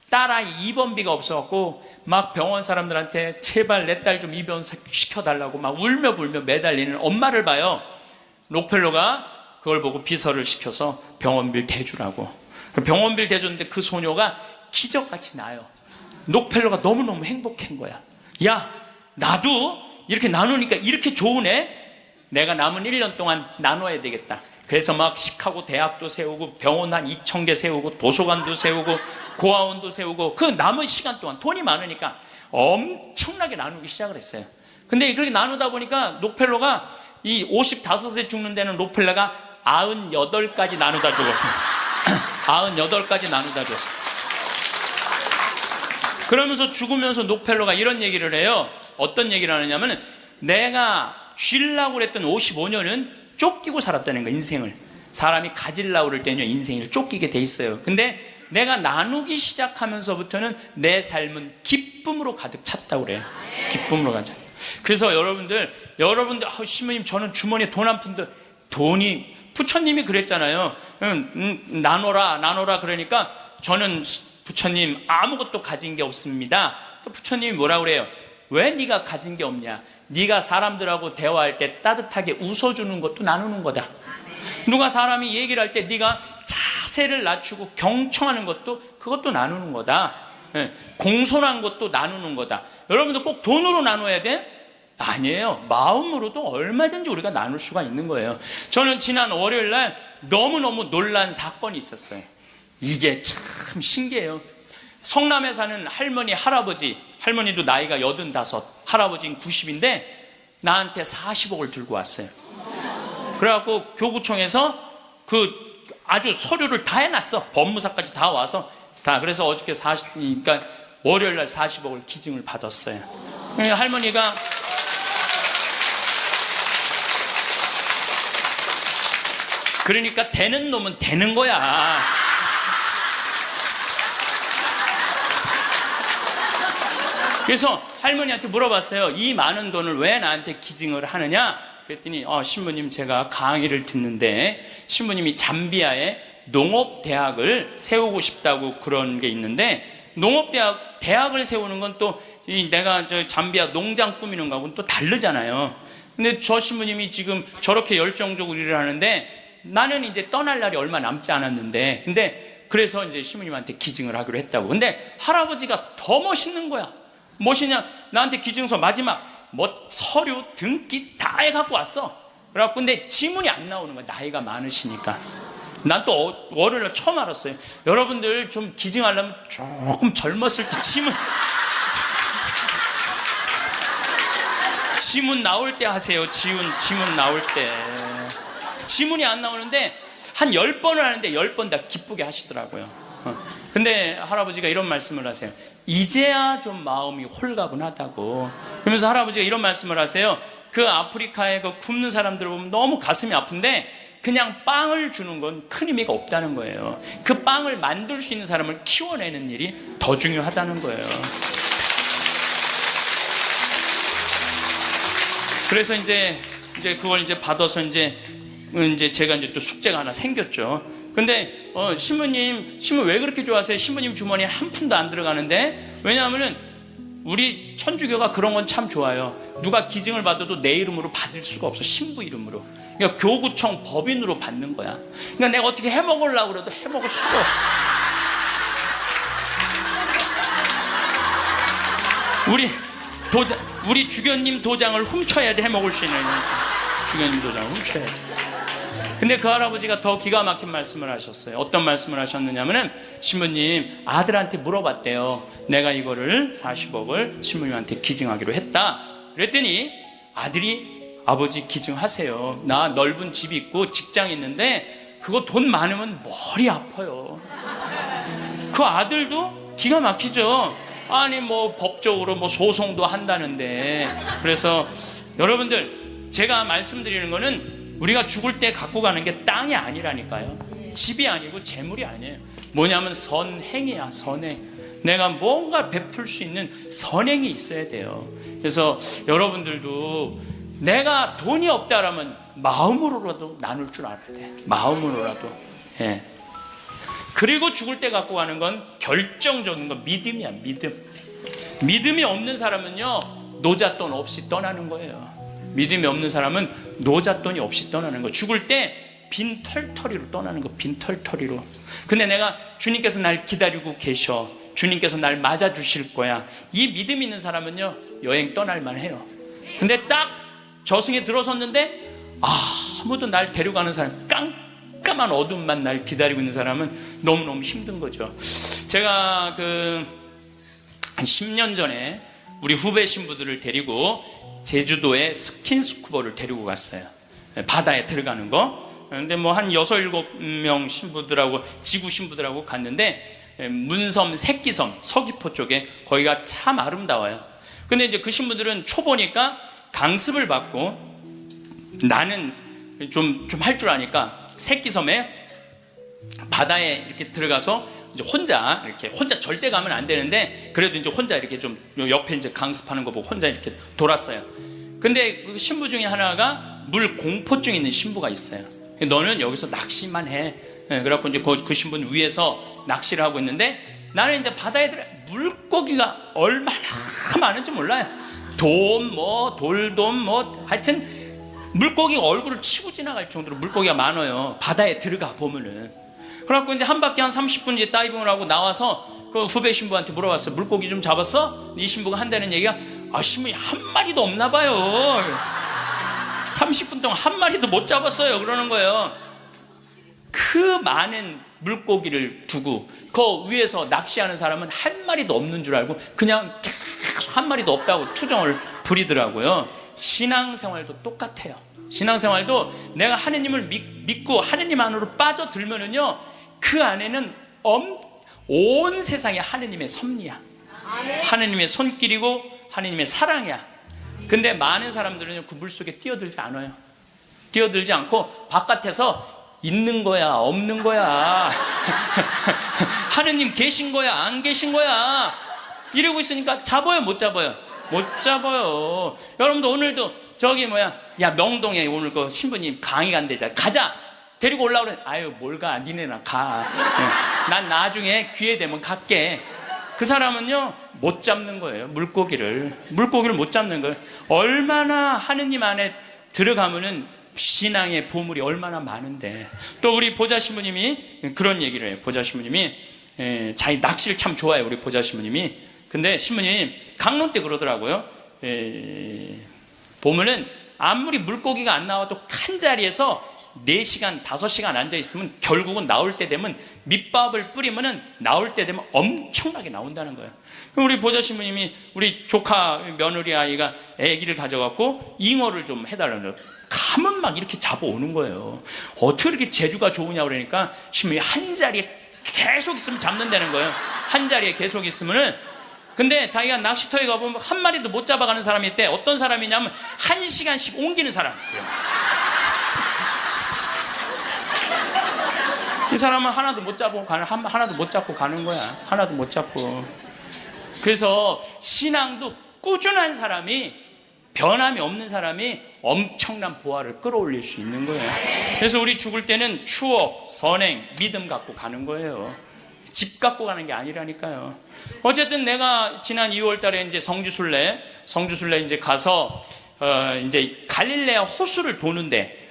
딸아이 입원비가 없어갖고 막 병원 사람들한테 제발 내 딸 좀 입원 시켜달라고 막 울며 불며 매달리는 엄마를 봐요. 록펠러가 그걸 보고 비서를 시켜서 병원비를 대주라고. 병원비를 대줬는데 그 소녀가 기적같이 나요. 록펠러가 너무너무 행복한 거야. 야, 나도 이렇게 나누니까 이렇게 좋으네? 내가 남은 1년 동안 나눠야 되겠다. 그래서 막 시카고 대학도 세우고 병원 한 2,000개 세우고 도서관도 세우고 고아원도 세우고 그 남은 시간 동안 돈이 많으니까 엄청나게 나누기 시작을 했어요. 근데 그렇게 나누다 보니까 록펠러가 이 55세 죽는 데는 록펠러가 98까지 나누다 죽었어요. 98까지 나누다 죽었어요. 그러면서 죽으면서 록펠러가 이런 얘기를 해요. 어떤 얘기를 하느냐면 내가 쥐려고 그랬던 55년은 쫓기고 살았다는 거야. 인생을. 사람이 가지려고 그럴 때는 인생을 쫓기게 돼 있어요. 근데 내가 나누기 시작하면서부터는 내 삶은 기쁨으로 가득 찼다고 그래요. 기쁨으로 가득. 그래서 여러분들 신부님 저는 주머니에 돈 한 푼도, 돈이, 부처님이 그랬잖아요. 나눠라 그러니까 저는 부처님 아무것도 가진 게 없습니다. 부처님이 뭐라 그래요? 왜 네가 가진 게 없냐? 네가 사람들하고 대화할 때 따뜻하게 웃어주는 것도 나누는 거다. 누가 사람이 얘기를 할 때 네가 자세를 낮추고 경청하는 것도, 그것도 나누는 거다. 공손한 것도 나누는 거다. 여러분도 꼭 돈으로 나눠야 돼? 아니에요. 마음으로도 얼마든지 우리가 나눌 수가 있는 거예요. 저는 지난 월요일 날 너무너무 놀란 사건이 있었어요. 이게 참 신기해요. 성남에 사는 할머니도 나이가 85, 할아버지는 90인데 나한테 40억을 들고 왔어요. 그래갖고 교구청에서 아주 서류를 다 해놨어. 법무사까지 다 와서 다. 그래서 어저께 그러니까 월요일 날 40억을 기증을 받았어요. 할머니가 그러니까 되는 놈은 되는 거야. 그래서 할머니한테 물어봤어요. 이 많은 돈을 왜 나한테 기증을 하느냐? 그랬더니 신부님 제가 강의를 듣는데 신부님이 잠비아에 농업대학을 세우고 싶다고 그런 게 있는데, 농업대학을 세우는 건 또 내가 잠비아 농장 꾸미는 거하고는 또 다르잖아요. 근데 저 신부님이 지금 저렇게 열정적으로 일을 하는데 나는 이제 떠날 날이 얼마 남지 않았는데, 근데 그래서 이제 신부님한테 기증을 하기로 했다고. 근데 할아버지가 더 멋있는 거야. 멋있냐? 나한테 기증서 마지막 서류 등기 다 해갖고 왔어. 그래갖고 근데 지문이 안 나오는 거야. 나이가 많으시니까. 난 또 월요일날 처음 알았어요. 여러분들 좀 기증하려면 조금 젊었을 때 지문 나올 때 하세요. 지문 나올 때. 지문이 안 나오는데 한 10번을 하는데 10번 다 기쁘게 하시더라고요. 근데 할아버지가 이런 말씀을 하세요. 이제야 좀 마음이 홀가분하다고. 그러면서 할아버지가 이런 말씀을 하세요. 그 아프리카에 굶는 사람들을 보면 너무 가슴이 아픈데 그냥 빵을 주는 건 큰 의미가 없다는 거예요. 그 빵을 만들 수 있는 사람을 키워내는 일이 더 중요하다는 거예요. 그래서 이제 그걸 이제 받아서 이제 제가 이제 또 숙제가 하나 생겼죠. 근데 신부님 왜 그렇게 좋아하세요? 신부님 주머니에 한 푼도 안 들어가는데. 왜냐하면은 우리 천주교가 그런 건 참 좋아요. 누가 기증을 받아도 내 이름으로 받을 수가 없어. 신부 이름으로. 그러니까 교구청 법인으로 받는 거야. 그러니까 내가 어떻게 해먹으려고 그래도 해먹을 수가 없어. 우리 주교님 도장을 훔쳐야지 해먹을 수 있는. 주교님 도장을 훔쳐야지. 근데 그 할아버지가 더 기가 막힌 말씀을 하셨어요. 어떤 말씀을 하셨느냐면은, 신부님 아들한테 물어봤대요. 내가 이거를 40억을 신부님한테 기증하기로 했다. 그랬더니 아들이, 아버지 기증하세요. 나 넓은 집이 있고 직장 있는데 그거 돈 많으면 머리 아파요. 그 아들도 기가 막히죠. 아니 법적으로 소송도 한다는데. 그래서 여러분들 제가 말씀드리는 거는 우리가 죽을 때 갖고 가는 게 땅이 아니라니까요. 집이 아니고 재물이 아니에요. 뭐냐면 선행이야. 선행. 내가 뭔가 베풀 수 있는 선행이 있어야 돼요. 그래서 여러분들도 내가 돈이 없다라면 마음으로라도 나눌 줄 알아야 돼. 마음으로라도. 예. 그리고 죽을 때 갖고 가는 건 결정적인 건 믿음이야. 믿음이 없는 사람은요, 노잣돈 없이 떠나는 거예요. 믿음이 없는 사람은 노잣돈이 없이 떠나는 거예요. 죽을 때 빈 털터리로 떠나는 거. 빈 털터리로. 근데 내가 주님께서 날 기다리고 계셔. 주님께서 날 맞아주실 거야. 이 믿음 있는 사람은요, 여행 떠날만 해요. 근데 딱 저승에 들어섰는데 아무도 날 데려가는 사람, 깜깜한 어둠만 날 기다리고 있는 사람은 너무너무 힘든 거죠. 제가 한 10년 전에 우리 후배 신부들을 데리고 제주도에 스킨스쿠버를 데리고 갔어요. 바다에 들어가는 거. 근데 한 6, 7명 신부들하고, 지구 신부들하고 갔는데 문섬, 새끼섬, 서귀포 쪽에, 거기가 참 아름다워요. 근데 이제 그 신부들은 초보니까 강습을 받고, 나는 좀 할 줄 아니까 새끼섬에 바다에 이렇게 들어가서 이제 혼자 이렇게 혼자 절대 가면 안 되는데 그래도 이제 혼자 이렇게 좀 옆에 이제 강습하는 거 보고 혼자 이렇게 돌았어요. 근데 그 신부 중에 하나가 물 공포증 있는 신부가 있어요. 너는 여기서 낚시만 해. 그래갖고 이제 그 신부는 위에서 낚시를 하고 있는데 나는 이제 바다에 들어 물고기가 얼마나 많은지 몰라요. 돌돔 하여튼 물고기가 얼굴을 치고 지나갈 정도로 물고기가 많아요. 바다에 들어가 보면은. 그래갖고 이제 한 바퀴 한 30분 이제 다이빙을 하고 나와서 그 후배 신부한테 물어봤어. 물고기 좀 잡았어? 이 신부가 한다는 얘기가 신부이 한 마리도 없나 봐요. 30분 동안 한 마리도 못 잡았어요. 그러는 거예요. 그 많은 물고기를 두고 그 위에서 낚시하는 사람은 한 마리도 없는 줄 알고 그냥 계속 한 마리도 없다고 투정을 부리더라고요. 신앙생활도 똑같아요. 신앙생활도 내가 하느님을 믿고 하느님 안으로 빠져들면은요, 그 안에는 온 세상이 하느님의 섭리야. 하느님의 손길이고 하느님의 사랑이야. 근데 많은 사람들은 그 물속에 뛰어들지 않아요. 뛰어들지 않고 바깥에서 있는 거야 없는 거야 하느님 계신 거야 안 계신 거야 이러고 있으니까 잡아요 못 잡아요? 못 잡아요. 여러분도 오늘도 야 명동에 오늘 그 신부님 강의 간대자 가자 데리고 올라오래. 아유 뭘 가 니네나 가. 난 나중에 기회 되면 갈게. 그 사람은요 못 잡는 거예요. 물고기를 못 잡는 거예요. 얼마나 하느님 안에 들어가면은 신앙의 보물이 얼마나 많은데. 또 우리 보자 신부님이 그런 얘기를 해요. 보자 신부님이 자기 낚시를 참 좋아해요. 우리 보자 신부님이. 근데 신부님 강론 때 그러더라고요. 보면은 아무리 물고기가 안 나와도 한 자리에서 4시간 5시간 앉아있으면 결국은 나올 때 되면 밑밥을 뿌리면은 나올 때 되면 엄청나게 나온다는 거예요. 그럼 우리 보자 신부님이 우리 조카 며느리 아이가 아기를 가져갖고 잉어를 좀 해달라는 거예요. 가면 막 이렇게 잡아오는 거예요. 어떻게 이렇게 재주가 좋으냐 그러니까 신부님이 한 자리에 계속 있으면 잡는다는 거예요. 한 자리에 계속 있으면은. 근데 자기가 낚시터에 가보면 한 마리도 못 잡아가는 사람이 있대. 어떤 사람이냐면 1시간씩 옮기는 사람. 이 사람은 하나도 못 잡고 가는 거야. 하나도 못 잡고. 그래서 신앙도 꾸준한 사람이, 변함이 없는 사람이 엄청난 보화를 끌어올릴 수 있는 거예요. 그래서 우리 죽을 때는 추억, 선행, 믿음 갖고 가는 거예요. 집 갖고 가는 게 아니라니까요. 어쨌든 내가 지난 2월 달에 이제 성주순례 이제 가서 이제 갈릴레아 호수를 도는데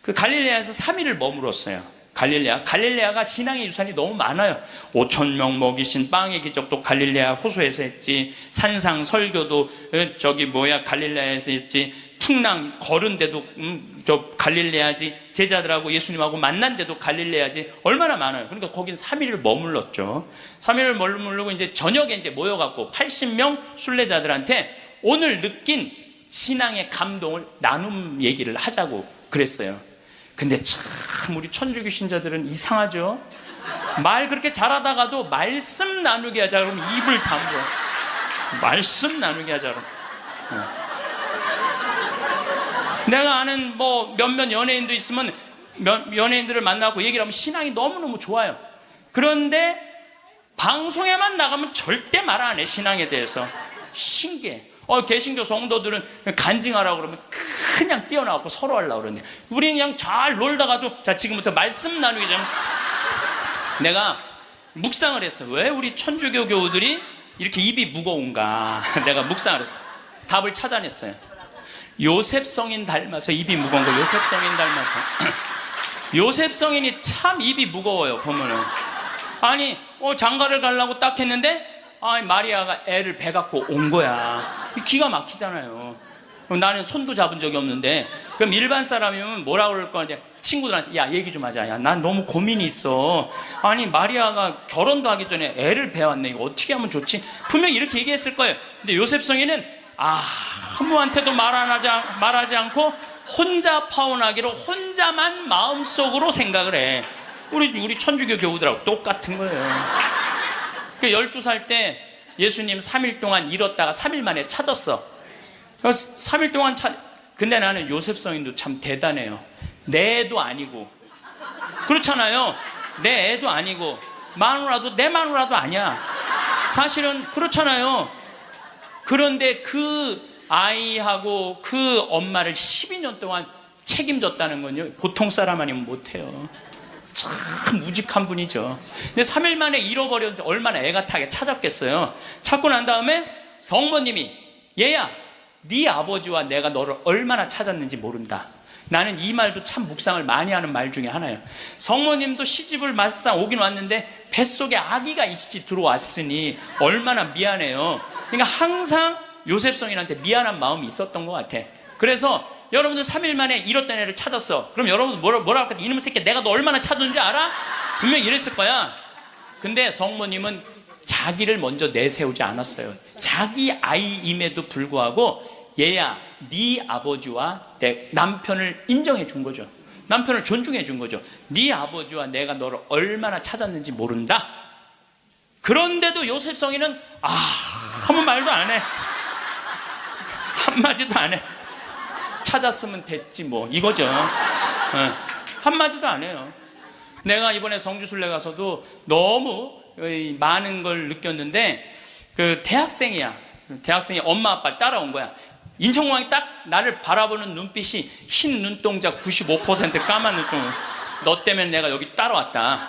그 갈릴레아에서 3일을 머물었어요. 갈릴레아가 신앙의 유산이 너무 많아요. 5,000명 먹이신 빵의 기적도 갈릴레아 호수에서 했지. 산상 설교도 갈릴레아에서 했지. 풍랑 걸은 데도 갈릴레아지. 제자들하고 예수님하고 만난 데도 갈릴레아지. 얼마나 많아요. 그러니까 거긴 3일을 머물렀죠. 3일을 머무르고 이제 저녁에 이제 모여갖고 80명 순례자들한테 오늘 느낀 신앙의 감동을 나눔 얘기를 하자고 그랬어요. 근데 참 우리 천주교 신자들은 이상하죠. 말 그렇게 잘하다가도 말씀 나누게 하자 그러면 입을 다물어. 말씀 나누게 하자 그러면. 내가 아는 몇몇 연예인도 있으면 연예인들을 만나고 얘기를 하면 신앙이 너무너무 좋아요. 그런데 방송에만 나가면 절대 말 안 해. 신앙에 대해서. 신기해. 개신교 성도들은 간증하라고 그러면 그냥 뛰어나가고 서로 하려고 그러는데 우리는 그냥 잘 놀다가도 자 지금부터 말씀 나누기 전에 내가 묵상을 했어. 왜 우리 천주교 교우들이 이렇게 입이 무거운가. 내가 묵상을 했어. 답을 찾아냈어요. 요셉 성인 닮아서 입이 무거운 거. 요셉 성인 닮아서. 요셉 성인이 참 입이 무거워요. 보면은 아니 장가를 가려고 딱 했는데 마리아가 애를 배 갖고 온 거야. 기가 막히잖아요. 그럼 나는 손도 잡은 적이 없는데 그럼 일반 사람이면 뭐라고 그럴 거야. 친구들한테 야 얘기 좀 하자. 야 난 너무 고민이 있어. 아니 마리아가 결혼도 하기 전에 애를 배웠네. 이거 어떻게 하면 좋지? 분명히 이렇게 얘기했을 거예요. 근데 요셉 성인은 아무한테도 말하지 않고 혼자 파혼하기로 혼자만 마음속으로 생각을 해. 우리 천주교 교우들하고 똑같은 거예요. 12살 때 예수님 3일 동안 잃었다가 3일 만에 찾았어. 3일 동안 근데 나는 요셉 성인도 참 대단해요. 내 애도 아니고 그렇잖아요. 내 애도 아니고 마누라도 내 마누라도 아니야. 사실은 그렇잖아요. 그런데 그 아이하고 그 엄마를 12년 동안 책임졌다는 건요, 보통 사람 아니면 못해요. 참 우직한 분이죠. 근데 3일 만에 잃어버렸는지 얼마나 애가 타게 찾았겠어요. 찾고 난 다음에 성모님이, 얘야, 네 아버지와 내가 너를 얼마나 찾았는지 모른다. 나는 이 말도 참 묵상을 많이 하는 말 중에 하나예요. 성모님도 시집을 막상 오긴 왔는데 뱃속에 아기가 이씨 들어왔으니 얼마나 미안해요. 그러니까 항상 요셉성인한테 미안한 마음이 있었던 것 같아. 그래서 여러분들 3일 만에 잃었던 애를 찾았어. 그럼 여러분들 뭐라 할까? 이놈의 새끼 내가 너 얼마나 찾았는지 알아? 분명히 이랬을 거야. 근데 성모님은 자기를 먼저 내세우지 않았어요. 자기 아이임에도 불구하고 얘야, 네 아버지와 내 남편을 인정해 준 거죠. 남편을 존중해 준 거죠. 네 아버지와 내가 너를 얼마나 찾았는지 모른다. 그런데도 요셉 성인은 아무 말도 안 해. 한마디도 안 해. 찾았으면 됐지 뭐 이거죠. 한마디도 안 해요. 내가 이번에 성주순례 가서도 너무 많은 걸 느꼈는데, 그 대학생이 엄마 아빠를 따라온 거야. 인천공항이 딱 나를 바라보는 눈빛이 흰 눈동자 95% 까만 눈동자. 너 때문에 내가 여기 따라왔다.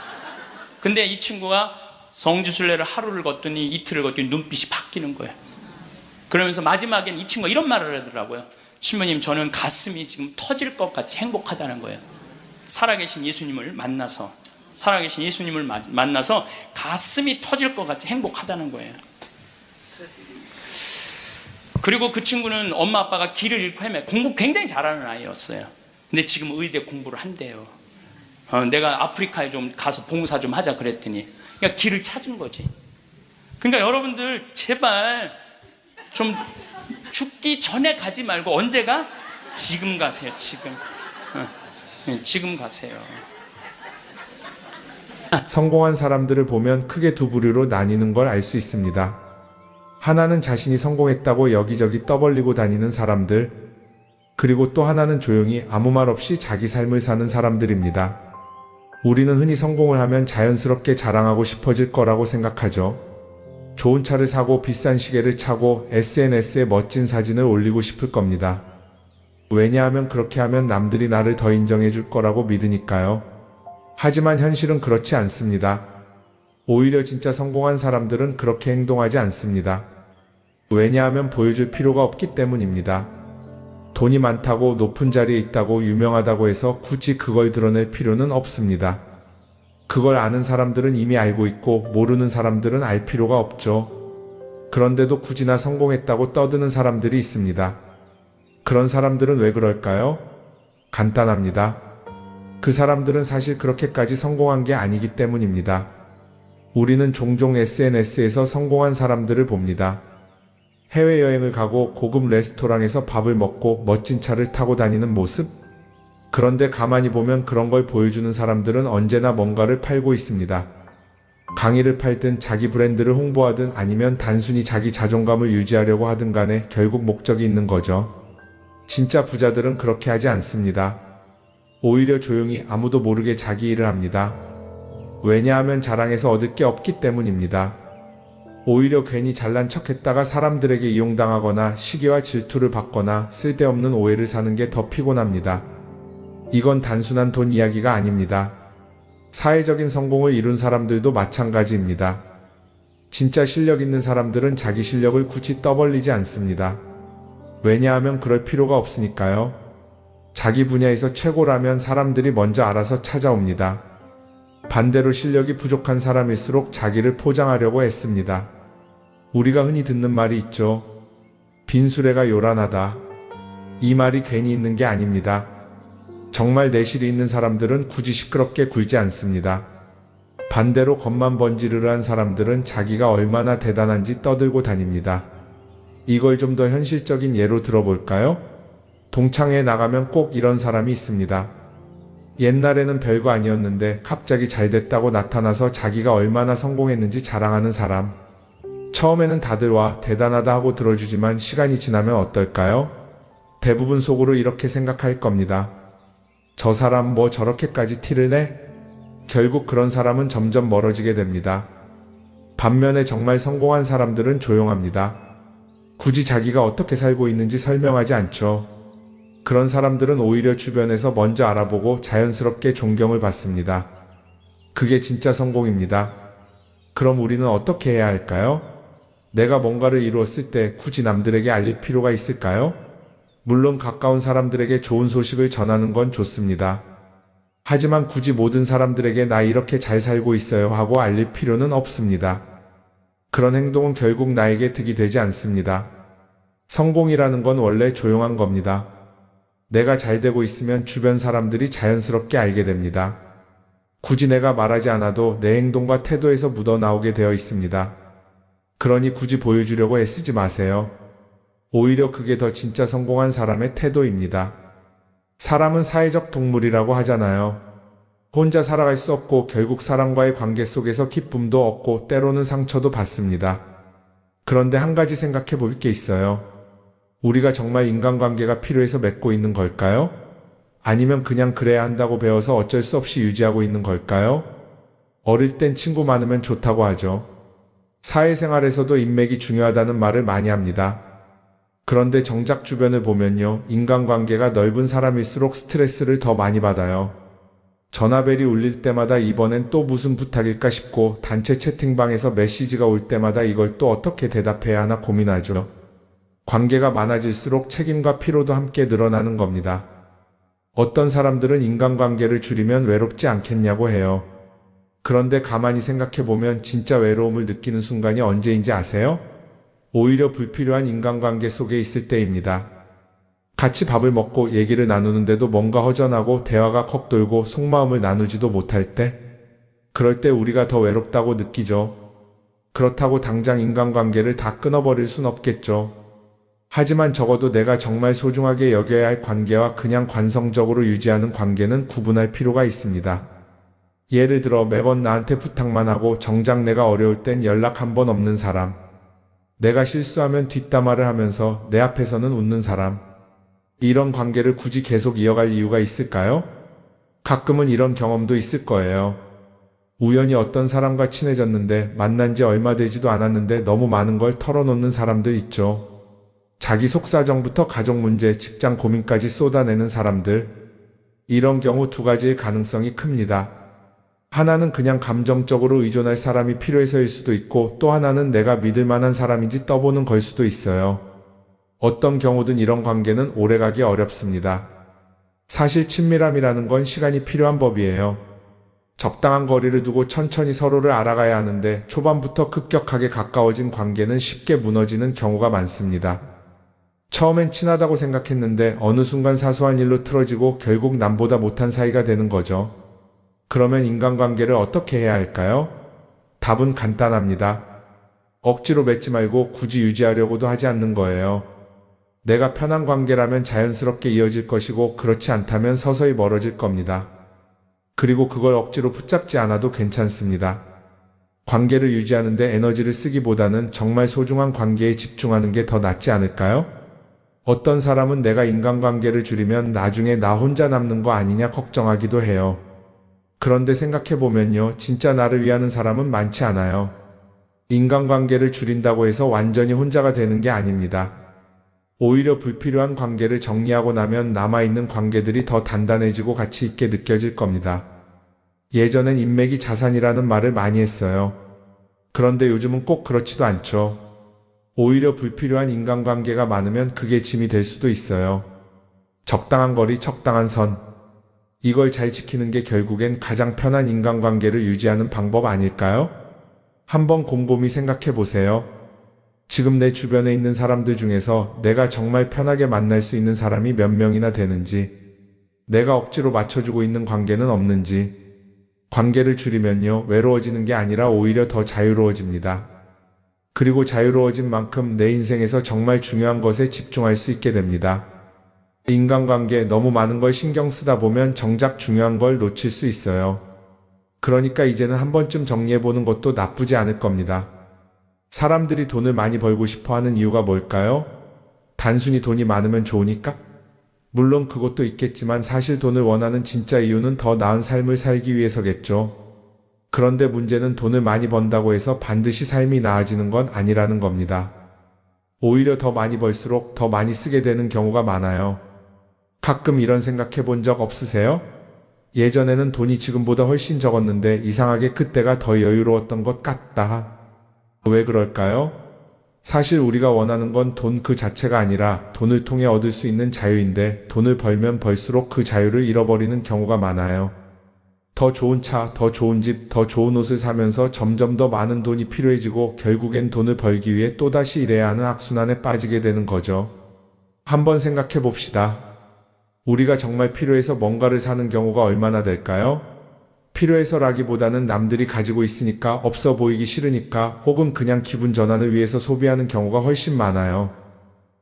근데 이 친구가 성주순례를 하루를 걷더니 이틀을 걷더니 눈빛이 바뀌는 거예요. 그러면서 마지막엔 이 친구가 이런 말을 하더라고요. 신부님, 저는 가슴이 지금 터질 것 같이 행복하다는 거예요. 살아계신 예수님을 만나서 가슴이 터질 것 같이 행복하다는 거예요. 그리고 그 친구는 엄마 아빠가 길을 잃고 헤매, 공부 굉장히 잘하는 아이였어요. 근데 지금 의대 공부를 한대요. 내가 아프리카에 좀 가서 봉사 좀 하자 그랬더니, 그러니까 길을 찾은 거지. 그러니까 여러분들 제발 좀 죽기 전에 가지 말고 언제 가? 지금 가세요. 지금 가세요. 성공한 사람들을 보면 크게 두 부류로 나뉘는 걸 알 수 있습니다. 하나는 자신이 성공했다고 여기저기 떠벌리고 다니는 사람들, 그리고 또 하나는 조용히 아무 말 없이 자기 삶을 사는 사람들입니다. 우리는 흔히 성공을 하면 자연스럽게 자랑하고 싶어질 거라고 생각하죠. 좋은 차를 사고 비싼 시계를 차고 SNS에 멋진 사진을 올리고 싶을 겁니다. 왜냐하면 그렇게 하면 남들이 나를 더 인정해 줄 거라고 믿으니까요. 하지만 현실은 그렇지 않습니다. 오히려 진짜 성공한 사람들은 그렇게 행동하지 않습니다. 왜냐하면 보여줄 필요가 없기 때문입니다. 돈이 많다고, 높은 자리에 있다고, 유명하다고 해서 굳이 그걸 드러낼 필요는 없습니다. 그걸 아는 사람들은 이미 알고 있고 모르는 사람들은 알 필요가 없죠. 그런데도 굳이나 성공했다고 떠드는 사람들이 있습니다. 그런 사람들은 왜 그럴까요? 간단합니다. 그 사람들은 사실 그렇게까지 성공한 게 아니기 때문입니다. 우리는 종종 SNS에서 성공한 사람들을 봅니다. 해외여행을 가고 고급 레스토랑에서 밥을 먹고 멋진 차를 타고 다니는 모습? 그런데 가만히 보면 그런 걸 보여주는 사람들은 언제나 뭔가를 팔고 있습니다. 강의를 팔든 자기 브랜드를 홍보하든 아니면 단순히 자기 자존감을 유지하려고 하든 간에 결국 목적이 있는 거죠. 진짜 부자들은 그렇게 하지 않습니다. 오히려 조용히 아무도 모르게 자기 일을 합니다. 왜냐하면 자랑해서 얻을 게 없기 때문입니다. 오히려 괜히 잘난 척했다가 사람들에게 이용당하거나 시기와 질투를 받거나 쓸데없는 오해를 사는 게 더 피곤합니다. 이건 단순한 돈 이야기가 아닙니다. 사회적인 성공을 이룬 사람들도 마찬가지입니다. 진짜 실력 있는 사람들은 자기 실력을 굳이 떠벌리지 않습니다. 왜냐하면 그럴 필요가 없으니까요. 자기 분야에서 최고라면 사람들이 먼저 알아서 찾아옵니다. 반대로 실력이 부족한 사람일수록 자기를 포장하려고 애씁니다. 우리가 흔히 듣는 말이 있죠. 빈수레가 요란하다. 이 말이 괜히 있는 게 아닙니다. 정말 내실이 있는 사람들은 굳이 시끄럽게 굴지 않습니다. 반대로 겉만 번지르르한 사람들은 자기가 얼마나 대단한지 떠들고 다닙니다. 이걸 좀 더 현실적인 예로 들어볼까요? 동창회에 나가면 꼭 이런 사람이 있습니다. 옛날에는 별거 아니었는데 갑자기 잘 됐다고 나타나서 자기가 얼마나 성공했는지 자랑하는 사람. 처음에는 다들 와 대단하다 하고 들어주지만 시간이 지나면 어떨까요? 대부분 속으로 이렇게 생각할 겁니다. 저 사람 뭐 저렇게까지 티를 내? 결국 그런 사람은 점점 멀어지게 됩니다. 반면에 정말 성공한 사람들은 조용합니다. 굳이 자기가 어떻게 살고 있는지 설명하지 않죠. 그런 사람들은 오히려 주변에서 먼저 알아보고 자연스럽게 존경을 받습니다. 그게 진짜 성공입니다. 그럼 우리는 어떻게 해야 할까요? 내가 뭔가를 이루었을 때 굳이 남들에게 알릴 필요가 있을까요? 물론 가까운 사람들에게 좋은 소식을 전하는 건 좋습니다. 하지만 굳이 모든 사람들에게 나 이렇게 잘 살고 있어요 하고 알릴 필요는 없습니다. 그런 행동은 결국 나에게 득이 되지 않습니다. 성공이라는 건 원래 조용한 겁니다. 내가 잘 되고 있으면 주변 사람들이 자연스럽게 알게 됩니다. 굳이 내가 말하지 않아도 내 행동과 태도에서 묻어나오게 되어 있습니다. 그러니 굳이 보여주려고 애쓰지 마세요. 오히려 그게 더 진짜 성공한 사람의 태도입니다. 사람은 사회적 동물이라고 하잖아요. 혼자 살아갈 수 없고 결국 사람과의 관계 속에서 기쁨도 얻고 때로는 상처도 받습니다. 그런데 한 가지 생각해 볼 게 있어요. 우리가 정말 인간관계가 필요해서 맺고 있는 걸까요? 아니면 그냥 그래야 한다고 배워서 어쩔 수 없이 유지하고 있는 걸까요? 어릴 땐 친구 많으면 좋다고 하죠. 사회생활에서도 인맥이 중요하다는 말을 많이 합니다. 그런데 정작 주변을 보면요, 인간관계가 넓은 사람일수록 스트레스를 더 많이 받아요. 전화벨이 울릴 때마다 이번엔 또 무슨 부탁일까 싶고 단체 채팅방에서 메시지가 올 때마다 이걸 또 어떻게 대답해야 하나 고민하죠. 관계가 많아질수록 책임과 피로도 함께 늘어나는 겁니다. 어떤 사람들은 인간관계를 줄이면 외롭지 않겠냐고 해요. 그런데 가만히 생각해보면 진짜 외로움을 느끼는 순간이 언제인지 아세요? 오히려 불필요한 인간관계 속에 있을 때입니다. 같이 밥을 먹고 얘기를 나누는데도 뭔가 허전하고 대화가 컥 돌고 속마음을 나누지도 못할 때, 그럴 때 우리가 더 외롭다고 느끼죠. 그렇다고 당장 인간관계를 다 끊어버릴 순 없겠죠. 하지만 적어도 내가 정말 소중하게 여겨야 할 관계와 그냥 관성적으로 유지하는 관계는 구분할 필요가 있습니다. 예를 들어 매번 나한테 부탁만 하고 정작 내가 어려울 땐 연락 한 번 없는 사람. 내가 실수하면 뒷담화를 하면서 내 앞에서는 웃는 사람. 이런 관계를 굳이 계속 이어갈 이유가 있을까요? 가끔은 이런 경험도 있을 거예요. 우연히 어떤 사람과 친해졌는데 만난 지 얼마 되지도 않았는데 너무 많은 걸 털어놓는 사람들 있죠. 자기 속사정부터 가족 문제, 직장 고민까지 쏟아내는 사람들. 이런 경우 두 가지의 가능성이 큽니다. 하나는 그냥 감정적으로 의존할 사람이 필요해서일 수도 있고 또 하나는 내가 믿을 만한 사람인지 떠보는 걸 수도 있어요. 어떤 경우든 이런 관계는 오래가기 어렵습니다. 사실 친밀함이라는 건 시간이 필요한 법이에요. 적당한 거리를 두고 천천히 서로를 알아가야 하는데 초반부터 급격하게 가까워진 관계는 쉽게 무너지는 경우가 많습니다. 처음엔 친하다고 생각했는데 어느 순간 사소한 일로 틀어지고 결국 남보다 못한 사이가 되는 거죠. 그러면 인간관계를 어떻게 해야 할까요? 답은 간단합니다. 억지로 맺지 말고 굳이 유지하려고도 하지 않는 거예요. 내가 편한 관계라면 자연스럽게 이어질 것이고 그렇지 않다면 서서히 멀어질 겁니다. 그리고 그걸 억지로 붙잡지 않아도 괜찮습니다. 관계를 유지하는데 에너지를 쓰기보다는 정말 소중한 관계에 집중하는 게 더 낫지 않을까요? 어떤 사람은 내가 인간관계를 줄이면 나중에 나 혼자 남는 거 아니냐 걱정하기도 해요. 그런데 생각해보면요, 진짜 나를 위하는 사람은 많지 않아요. 인간관계를 줄인다고 해서 완전히 혼자가 되는 게 아닙니다. 오히려 불필요한 관계를 정리하고 나면 남아있는 관계들이 더 단단해지고 가치 있게 느껴질 겁니다. 예전엔 인맥이 자산이라는 말을 많이 했어요. 그런데 요즘은 꼭 그렇지도 않죠. 오히려 불필요한 인간관계가 많으면 그게 짐이 될 수도 있어요. 적당한 거리, 적당한 선. 이걸 잘 지키는 게 결국엔 가장 편한 인간관계를 유지하는 방법 아닐까요? 한번 곰곰이 생각해 보세요. 지금 내 주변에 있는 사람들 중에서 내가 정말 편하게 만날 수 있는 사람이 몇 명이나 되는지, 내가 억지로 맞춰주고 있는 관계는 없는지. 관계를 줄이면요, 외로워지는 게 아니라 오히려 더 자유로워집니다. 그리고 자유로워진 만큼 내 인생에서 정말 중요한 것에 집중할 수 있게 됩니다. 인간관계에 너무 많은 걸 신경 쓰다 보면 정작 중요한 걸 놓칠 수 있어요. 그러니까 이제는 한 번쯤 정리해보는 것도 나쁘지 않을 겁니다. 사람들이 돈을 많이 벌고 싶어 하는 이유가 뭘까요? 단순히 돈이 많으면 좋으니까? 물론 그것도 있겠지만 사실 돈을 원하는 진짜 이유는 더 나은 삶을 살기 위해서겠죠. 그런데 문제는 돈을 많이 번다고 해서 반드시 삶이 나아지는 건 아니라는 겁니다. 오히려 더 많이 벌수록 더 많이 쓰게 되는 경우가 많아요. 가끔 이런 생각해 본 적 없으세요? 예전에는 돈이 지금보다 훨씬 적었는데 이상하게 그때가 더 여유로웠던 것 같다. 왜 그럴까요? 사실 우리가 원하는 건 돈 그 자체가 아니라 돈을 통해 얻을 수 있는 자유인데 돈을 벌면 벌수록 그 자유를 잃어버리는 경우가 많아요. 더 좋은 차, 더 좋은 집, 더 좋은 옷을 사면서 점점 더 많은 돈이 필요해지고 결국엔 돈을 벌기 위해 또다시 일해야 하는 악순환에 빠지게 되는 거죠. 한번 생각해 봅시다. 우리가 정말 필요해서 뭔가를 사는 경우가 얼마나 될까요? 필요해서라기보다는 남들이 가지고 있으니까, 없어 보이기 싫으니까, 혹은 그냥 기분 전환을 위해서 소비하는 경우가 훨씬 많아요.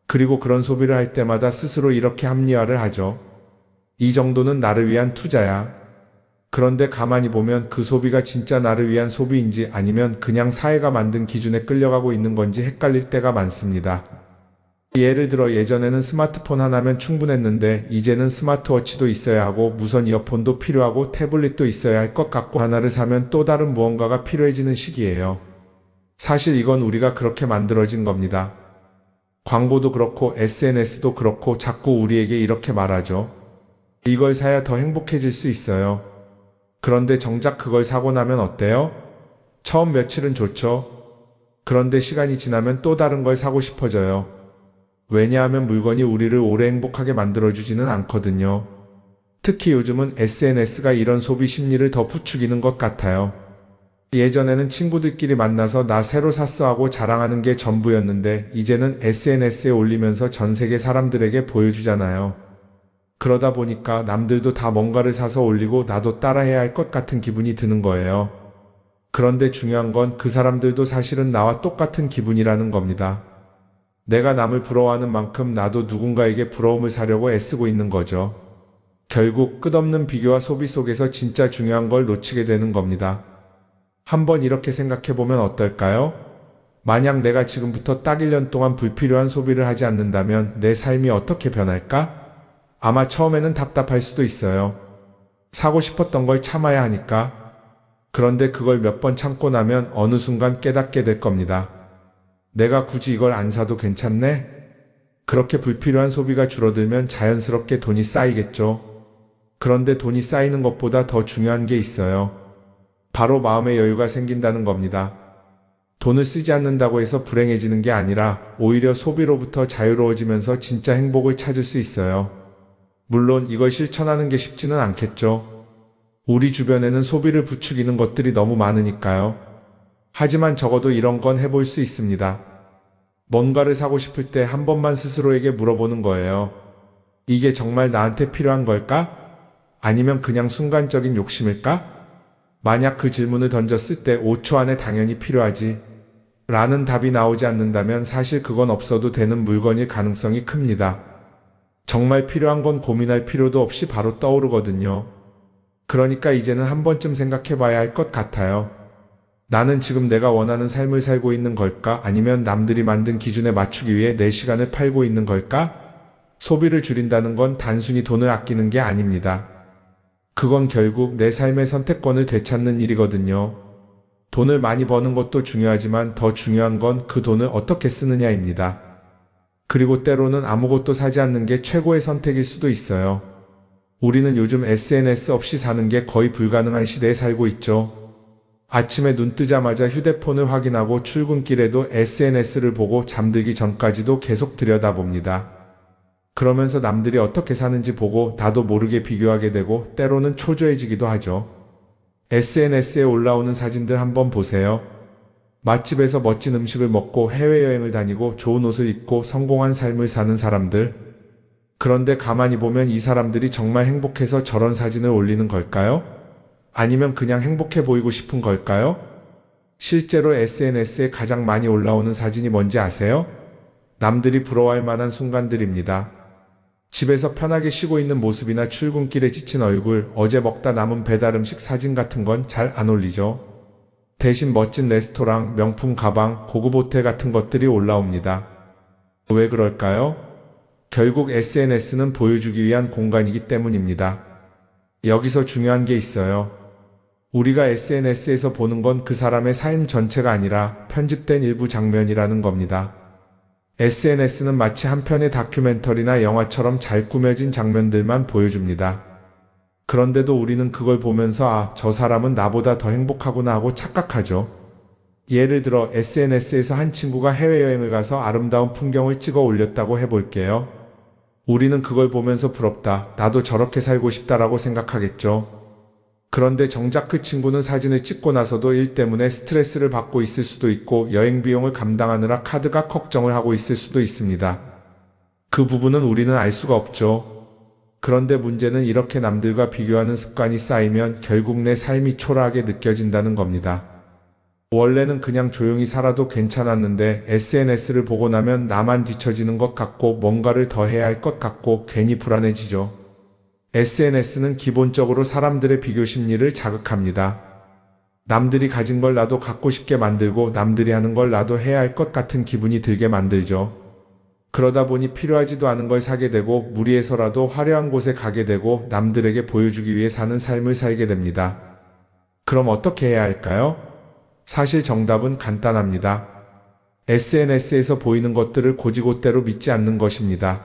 그리고 그런 소비를 할 때마다 스스로 이렇게 합리화를 하죠. 이 정도는 나를 위한 투자야. 그런데 가만히 보면 그 소비가 진짜 나를 위한 소비인지 아니면 그냥 사회가 만든 기준에 끌려가고 있는 건지 헷갈릴 때가 많습니다. 예를 들어 예전에는 스마트폰 하나면 충분했는데 이제는 스마트워치도 있어야 하고 무선 이어폰도 필요하고 태블릿도 있어야 할 것 같고, 하나를 사면 또 다른 무언가가 필요해지는 시기예요. 사실 이건 우리가 그렇게 만들어진 겁니다. 광고도 그렇고 SNS도 그렇고 자꾸 우리에게 이렇게 말하죠. 이걸 사야 더 행복해질 수 있어요. 그런데 정작 그걸 사고 나면 어때요? 처음 며칠은 좋죠. 그런데 시간이 지나면 또 다른 걸 사고 싶어져요. 왜냐하면 물건이 우리를 오래 행복하게 만들어주지는 않거든요. 특히 요즘은 SNS가 이런 소비 심리를 더 부추기는 것 같아요. 예전에는 친구들끼리 만나서 나 새로 샀어 하고 자랑하는 게 전부였는데 이제는 SNS에 올리면서 전 세계 사람들에게 보여주잖아요. 그러다 보니까 남들도 다 뭔가를 사서 올리고 나도 따라해야 할 것 같은 기분이 드는 거예요. 그런데 중요한 건 그 사람들도 사실은 나와 똑같은 기분이라는 겁니다. 내가 남을 부러워하는 만큼 나도 누군가에게 부러움을 사려고 애쓰고 있는 거죠. 결국 끝없는 비교와 소비 속에서 진짜 중요한 걸 놓치게 되는 겁니다. 한번 이렇게 생각해보면 어떨까요? 만약 내가 지금부터 딱 1년 동안 불필요한 소비를 하지 않는다면 내 삶이 어떻게 변할까? 아마 처음에는 답답할 수도 있어요. 사고 싶었던 걸 참아야 하니까. 그런데 그걸 몇 번 참고 나면 어느 순간 깨닫게 될 겁니다. 내가 굳이 이걸 안 사도 괜찮네? 그렇게 불필요한 소비가 줄어들면 자연스럽게 돈이 쌓이겠죠. 그런데 돈이 쌓이는 것보다 더 중요한 게 있어요. 바로 마음의 여유가 생긴다는 겁니다. 돈을 쓰지 않는다고 해서 불행해지는 게 아니라 오히려 소비로부터 자유로워지면서 진짜 행복을 찾을 수 있어요. 물론 이걸 실천하는 게 쉽지는 않겠죠. 우리 주변에는 소비를 부추기는 것들이 너무 많으니까요. 하지만 적어도 이런 건 해볼 수 있습니다. 뭔가를 사고 싶을 때 한 번만 스스로에게 물어보는 거예요. 이게 정말 나한테 필요한 걸까? 아니면 그냥 순간적인 욕심일까? 만약 그 질문을 던졌을 때 5초 안에 당연히 필요하지 라는 답이 나오지 않는다면 사실 그건 없어도 되는 물건일 가능성이 큽니다. 정말 필요한 건 고민할 필요도 없이 바로 떠오르거든요. 그러니까 이제는 한 번쯤 생각해 봐야 할 것 같아요. 나는 지금 내가 원하는 삶을 살고 있는 걸까? 아니면 남들이 만든 기준에 맞추기 위해 내 시간을 팔고 있는 걸까? 소비를 줄인다는 건 단순히 돈을 아끼는 게 아닙니다. 그건 결국 내 삶의 선택권을 되찾는 일이거든요. 돈을 많이 버는 것도 중요하지만 더 중요한 건 그 돈을 어떻게 쓰느냐입니다. 그리고 때로는 아무것도 사지 않는 게 최고의 선택일 수도 있어요. 우리는 요즘 SNS 없이 사는 게 거의 불가능한 시대에 살고 있죠. 아침에 눈 뜨자마자 휴대폰을 확인하고 출근길에도 SNS를 보고 잠들기 전까지도 계속 들여다봅니다. 그러면서 남들이 어떻게 사는지 보고 나도 모르게 비교하게 되고 때로는 초조해지기도 하죠. SNS에 올라오는 사진들 한번 보세요. 맛집에서 멋진 음식을 먹고 해외여행을 다니고 좋은 옷을 입고 성공한 삶을 사는 사람들. 그런데 가만히 보면 이 사람들이 정말 행복해서 저런 사진을 올리는 걸까요? 아니면 그냥 행복해 보이고 싶은 걸까요? 실제로 SNS에 가장 많이 올라오는 사진이 뭔지 아세요? 남들이 부러워할 만한 순간들입니다. 집에서 편하게 쉬고 있는 모습이나 출근길에 지친 얼굴, 어제 먹다 남은 배달 음식 사진 같은 건 잘 안 올리죠. 대신 멋진 레스토랑, 명품 가방, 고급 호텔 같은 것들이 올라옵니다. 왜 그럴까요? 결국 SNS는 보여주기 위한 공간이기 때문입니다. 여기서 중요한 게 있어요. 우리가 SNS에서 보는 건 그 사람의 삶 전체가 아니라 편집된 일부 장면이라는 겁니다. SNS는 마치 한 편의 다큐멘터리나 영화처럼 잘 꾸며진 장면들만 보여줍니다. 그런데도 우리는 그걸 보면서 아, 저 사람은 나보다 더 행복하구나 하고 착각하죠. 예를 들어 SNS에서 한 친구가 해외여행을 가서 아름다운 풍경을 찍어 올렸다고 해볼게요. 우리는 그걸 보면서 부럽다, 나도 저렇게 살고 싶다라고 생각하겠죠. 그런데 정작 그 친구는 사진을 찍고 나서도 일 때문에 스트레스를 받고 있을 수도 있고 여행 비용을 감당하느라 카드가 걱정을 하고 있을 수도 있습니다. 그 부분은 우리는 알 수가 없죠. 그런데 문제는 이렇게 남들과 비교하는 습관이 쌓이면 결국 내 삶이 초라하게 느껴진다는 겁니다. 원래는 그냥 조용히 살아도 괜찮았는데 SNS를 보고 나면 나만 뒤처지는 것 같고 뭔가를 더 해야 할 것 같고 괜히 불안해지죠. SNS는 기본적으로 사람들의 비교 심리를 자극합니다. 남들이 가진 걸 나도 갖고 싶게 만들고 남들이 하는 걸 나도 해야 할 것 같은 기분이 들게 만들죠. 그러다 보니 필요하지도 않은 걸 사게 되고 무리해서라도 화려한 곳에 가게 되고 남들에게 보여주기 위해 사는 삶을 살게 됩니다. 그럼 어떻게 해야 할까요? 사실 정답은 간단합니다. SNS에서 보이는 것들을 곧이곧대로 믿지 않는 것입니다.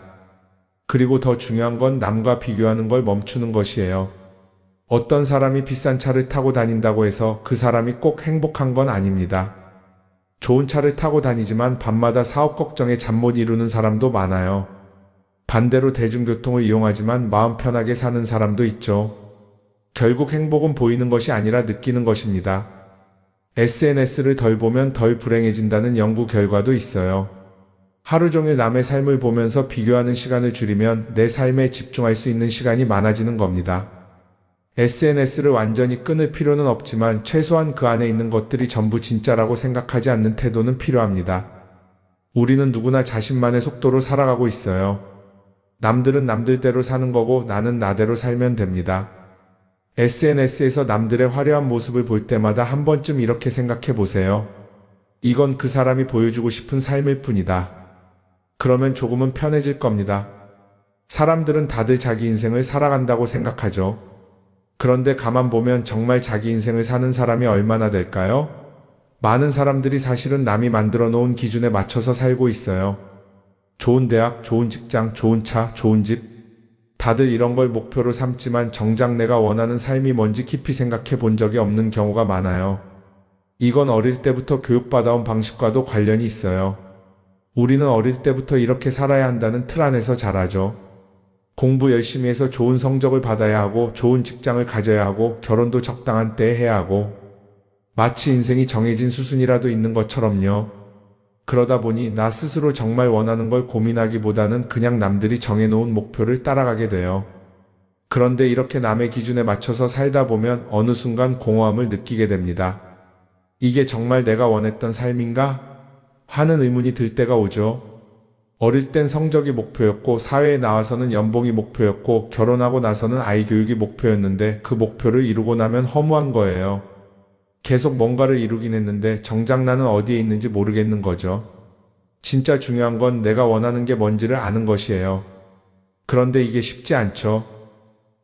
그리고 더 중요한 건 남과 비교하는 걸 멈추는 것이에요. 어떤 사람이 비싼 차를 타고 다닌다고 해서 그 사람이 꼭 행복한 건 아닙니다. 좋은 차를 타고 다니지만 밤마다 사업 걱정에 잠 못 이루는 사람도 많아요. 반대로 대중교통을 이용하지만 마음 편하게 사는 사람도 있죠. 결국 행복은 보이는 것이 아니라 느끼는 것입니다. SNS를 덜 보면 덜 불행해진다는 연구 결과도 있어요. 하루 종일 남의 삶을 보면서 비교하는 시간을 줄이면 내 삶에 집중할 수 있는 시간이 많아지는 겁니다. SNS를 완전히 끊을 필요는 없지만 최소한 그 안에 있는 것들이 전부 진짜라고 생각하지 않는 태도는 필요합니다. 우리는 누구나 자신만의 속도로 살아가고 있어요. 남들은 남들대로 사는 거고 나는 나대로 살면 됩니다. SNS에서 남들의 화려한 모습을 볼 때마다 한 번쯤 이렇게 생각해 보세요. 이건 그 사람이 보여주고 싶은 삶일 뿐이다. 그러면 조금은 편해질 겁니다. 사람들은 다들 자기 인생을 살아간다고 생각하죠. 그런데 가만 보면 정말 자기 인생을 사는 사람이 얼마나 될까요? 많은 사람들이 사실은 남이 만들어 놓은 기준에 맞춰서 살고 있어요. 좋은 대학, 좋은 직장, 좋은 차, 좋은 집. 다들 이런 걸 목표로 삼지만 정작 내가 원하는 삶이 뭔지 깊이 생각해 본 적이 없는 경우가 많아요. 이건 어릴 때부터 교육받아온 방식과도 관련이 있어요. 우리는 어릴 때부터 이렇게 살아야 한다는 틀 안에서 자라죠. 공부 열심히 해서 좋은 성적을 받아야 하고 좋은 직장을 가져야 하고 결혼도 적당한 때에 해야 하고 마치 인생이 정해진 수순이라도 있는 것처럼요. 그러다 보니 나 스스로 정말 원하는 걸 고민하기보다는 그냥 남들이 정해놓은 목표를 따라가게 돼요. 그런데 이렇게 남의 기준에 맞춰서 살다 보면 어느 순간 공허함을 느끼게 됩니다. 이게 정말 내가 원했던 삶인가? 하는 의문이 들 때가 오죠. 어릴 땐 성적이 목표였고 사회에 나와서는 연봉이 목표였고 결혼하고 나서는 아이 교육이 목표였는데 그 목표를 이루고 나면 허무한 거예요. 계속 뭔가를 이루긴 했는데 정작 나는 어디에 있는지 모르겠는 거죠. 진짜 중요한 건 내가 원하는 게 뭔지를 아는 것이에요. 그런데 이게 쉽지 않죠.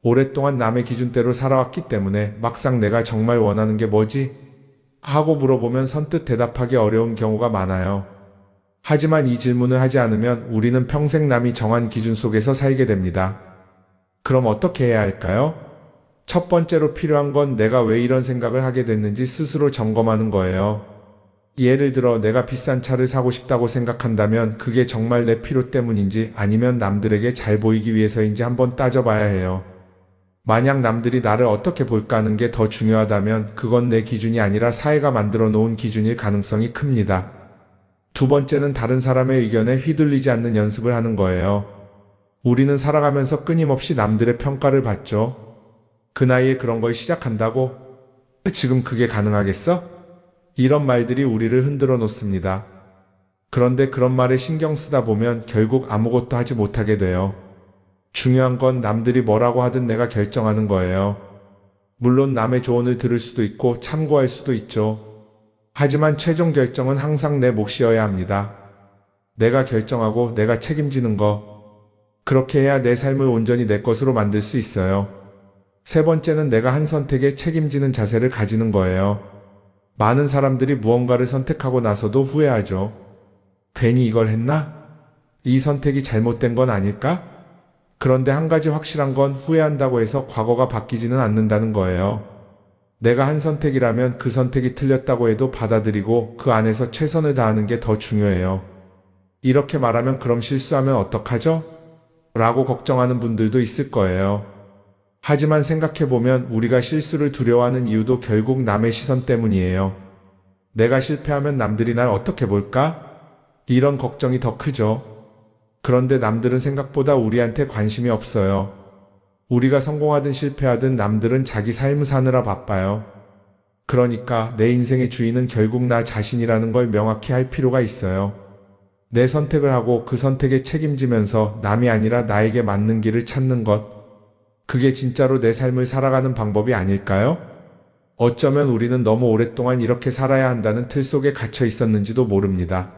오랫동안 남의 기준대로 살아왔기 때문에 막상 내가 정말 원하는 게 뭐지? 하고 물어보면 선뜻 대답하기 어려운 경우가 많아요. 하지만 이 질문을 하지 않으면 우리는 평생 남이 정한 기준 속에서 살게 됩니다. 그럼 어떻게 해야 할까요? 첫 번째로 필요한 건 내가 왜 이런 생각을 하게 됐는지 스스로 점검하는 거예요. 예를 들어 내가 비싼 차를 사고 싶다고 생각한다면 그게 정말 내 필요 때문인지 아니면 남들에게 잘 보이기 위해서인지 한번 따져봐야 해요. 만약 남들이 나를 어떻게 볼까 하는 게 더 중요하다면 그건 내 기준이 아니라 사회가 만들어 놓은 기준일 가능성이 큽니다. 두 번째는 다른 사람의 의견에 휘둘리지 않는 연습을 하는 거예요. 우리는 살아가면서 끊임없이 남들의 평가를 받죠. 그 나이에 그런 걸 시작한다고? 지금 그게 가능하겠어? 이런 말들이 우리를 흔들어 놓습니다. 그런데 그런 말에 신경 쓰다 보면 결국 아무것도 하지 못하게 돼요. 중요한 건 남들이 뭐라고 하든 내가 결정하는 거예요. 물론 남의 조언을 들을 수도 있고 참고할 수도 있죠. 하지만 최종 결정은 항상 내 몫이어야 합니다. 내가 결정하고 내가 책임지는 거. 그렇게 해야 내 삶을 온전히 내 것으로 만들 수 있어요. 세 번째는 내가 한 선택에 책임지는 자세를 가지는 거예요. 많은 사람들이 무언가를 선택하고 나서도 후회하죠. 괜히 이걸 했나? 이 선택이 잘못된 건 아닐까? 그런데 한 가지 확실한 건 후회한다고 해서 과거가 바뀌지는 않는다는 거예요. 내가 한 선택이라면 그 선택이 틀렸다고 해도 받아들이고 그 안에서 최선을 다하는 게 더 중요해요. 이렇게 말하면 그럼 실수하면 어떡하죠? 라고 걱정하는 분들도 있을 거예요. 하지만 생각해보면 우리가 실수를 두려워하는 이유도 결국 남의 시선 때문이에요. 내가 실패하면 남들이 날 어떻게 볼까? 이런 걱정이 더 크죠. 그런데 남들은 생각보다 우리한테 관심이 없어요. 우리가 성공하든 실패하든 남들은 자기 삶을 사느라 바빠요. 그러니까 내 인생의 주인은 결국 나 자신이라는 걸 명확히 할 필요가 있어요. 내 선택을 하고 그 선택에 책임지면서 남이 아니라 나에게 맞는 길을 찾는 것. 그게 진짜로 내 삶을 살아가는 방법이 아닐까요? 어쩌면 우리는 너무 오랫동안 이렇게 살아야 한다는 틀 속에 갇혀 있었는지도 모릅니다.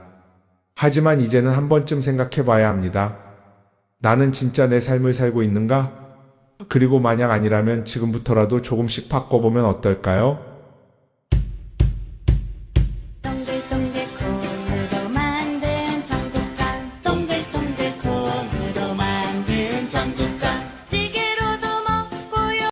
하지만 이제는 한 번쯤 생각해 봐야 합니다. 나는 진짜 내 삶을 살고 있는가? 그리고 만약 아니라면 지금부터라도 조금씩 바꿔보면 어떨까요?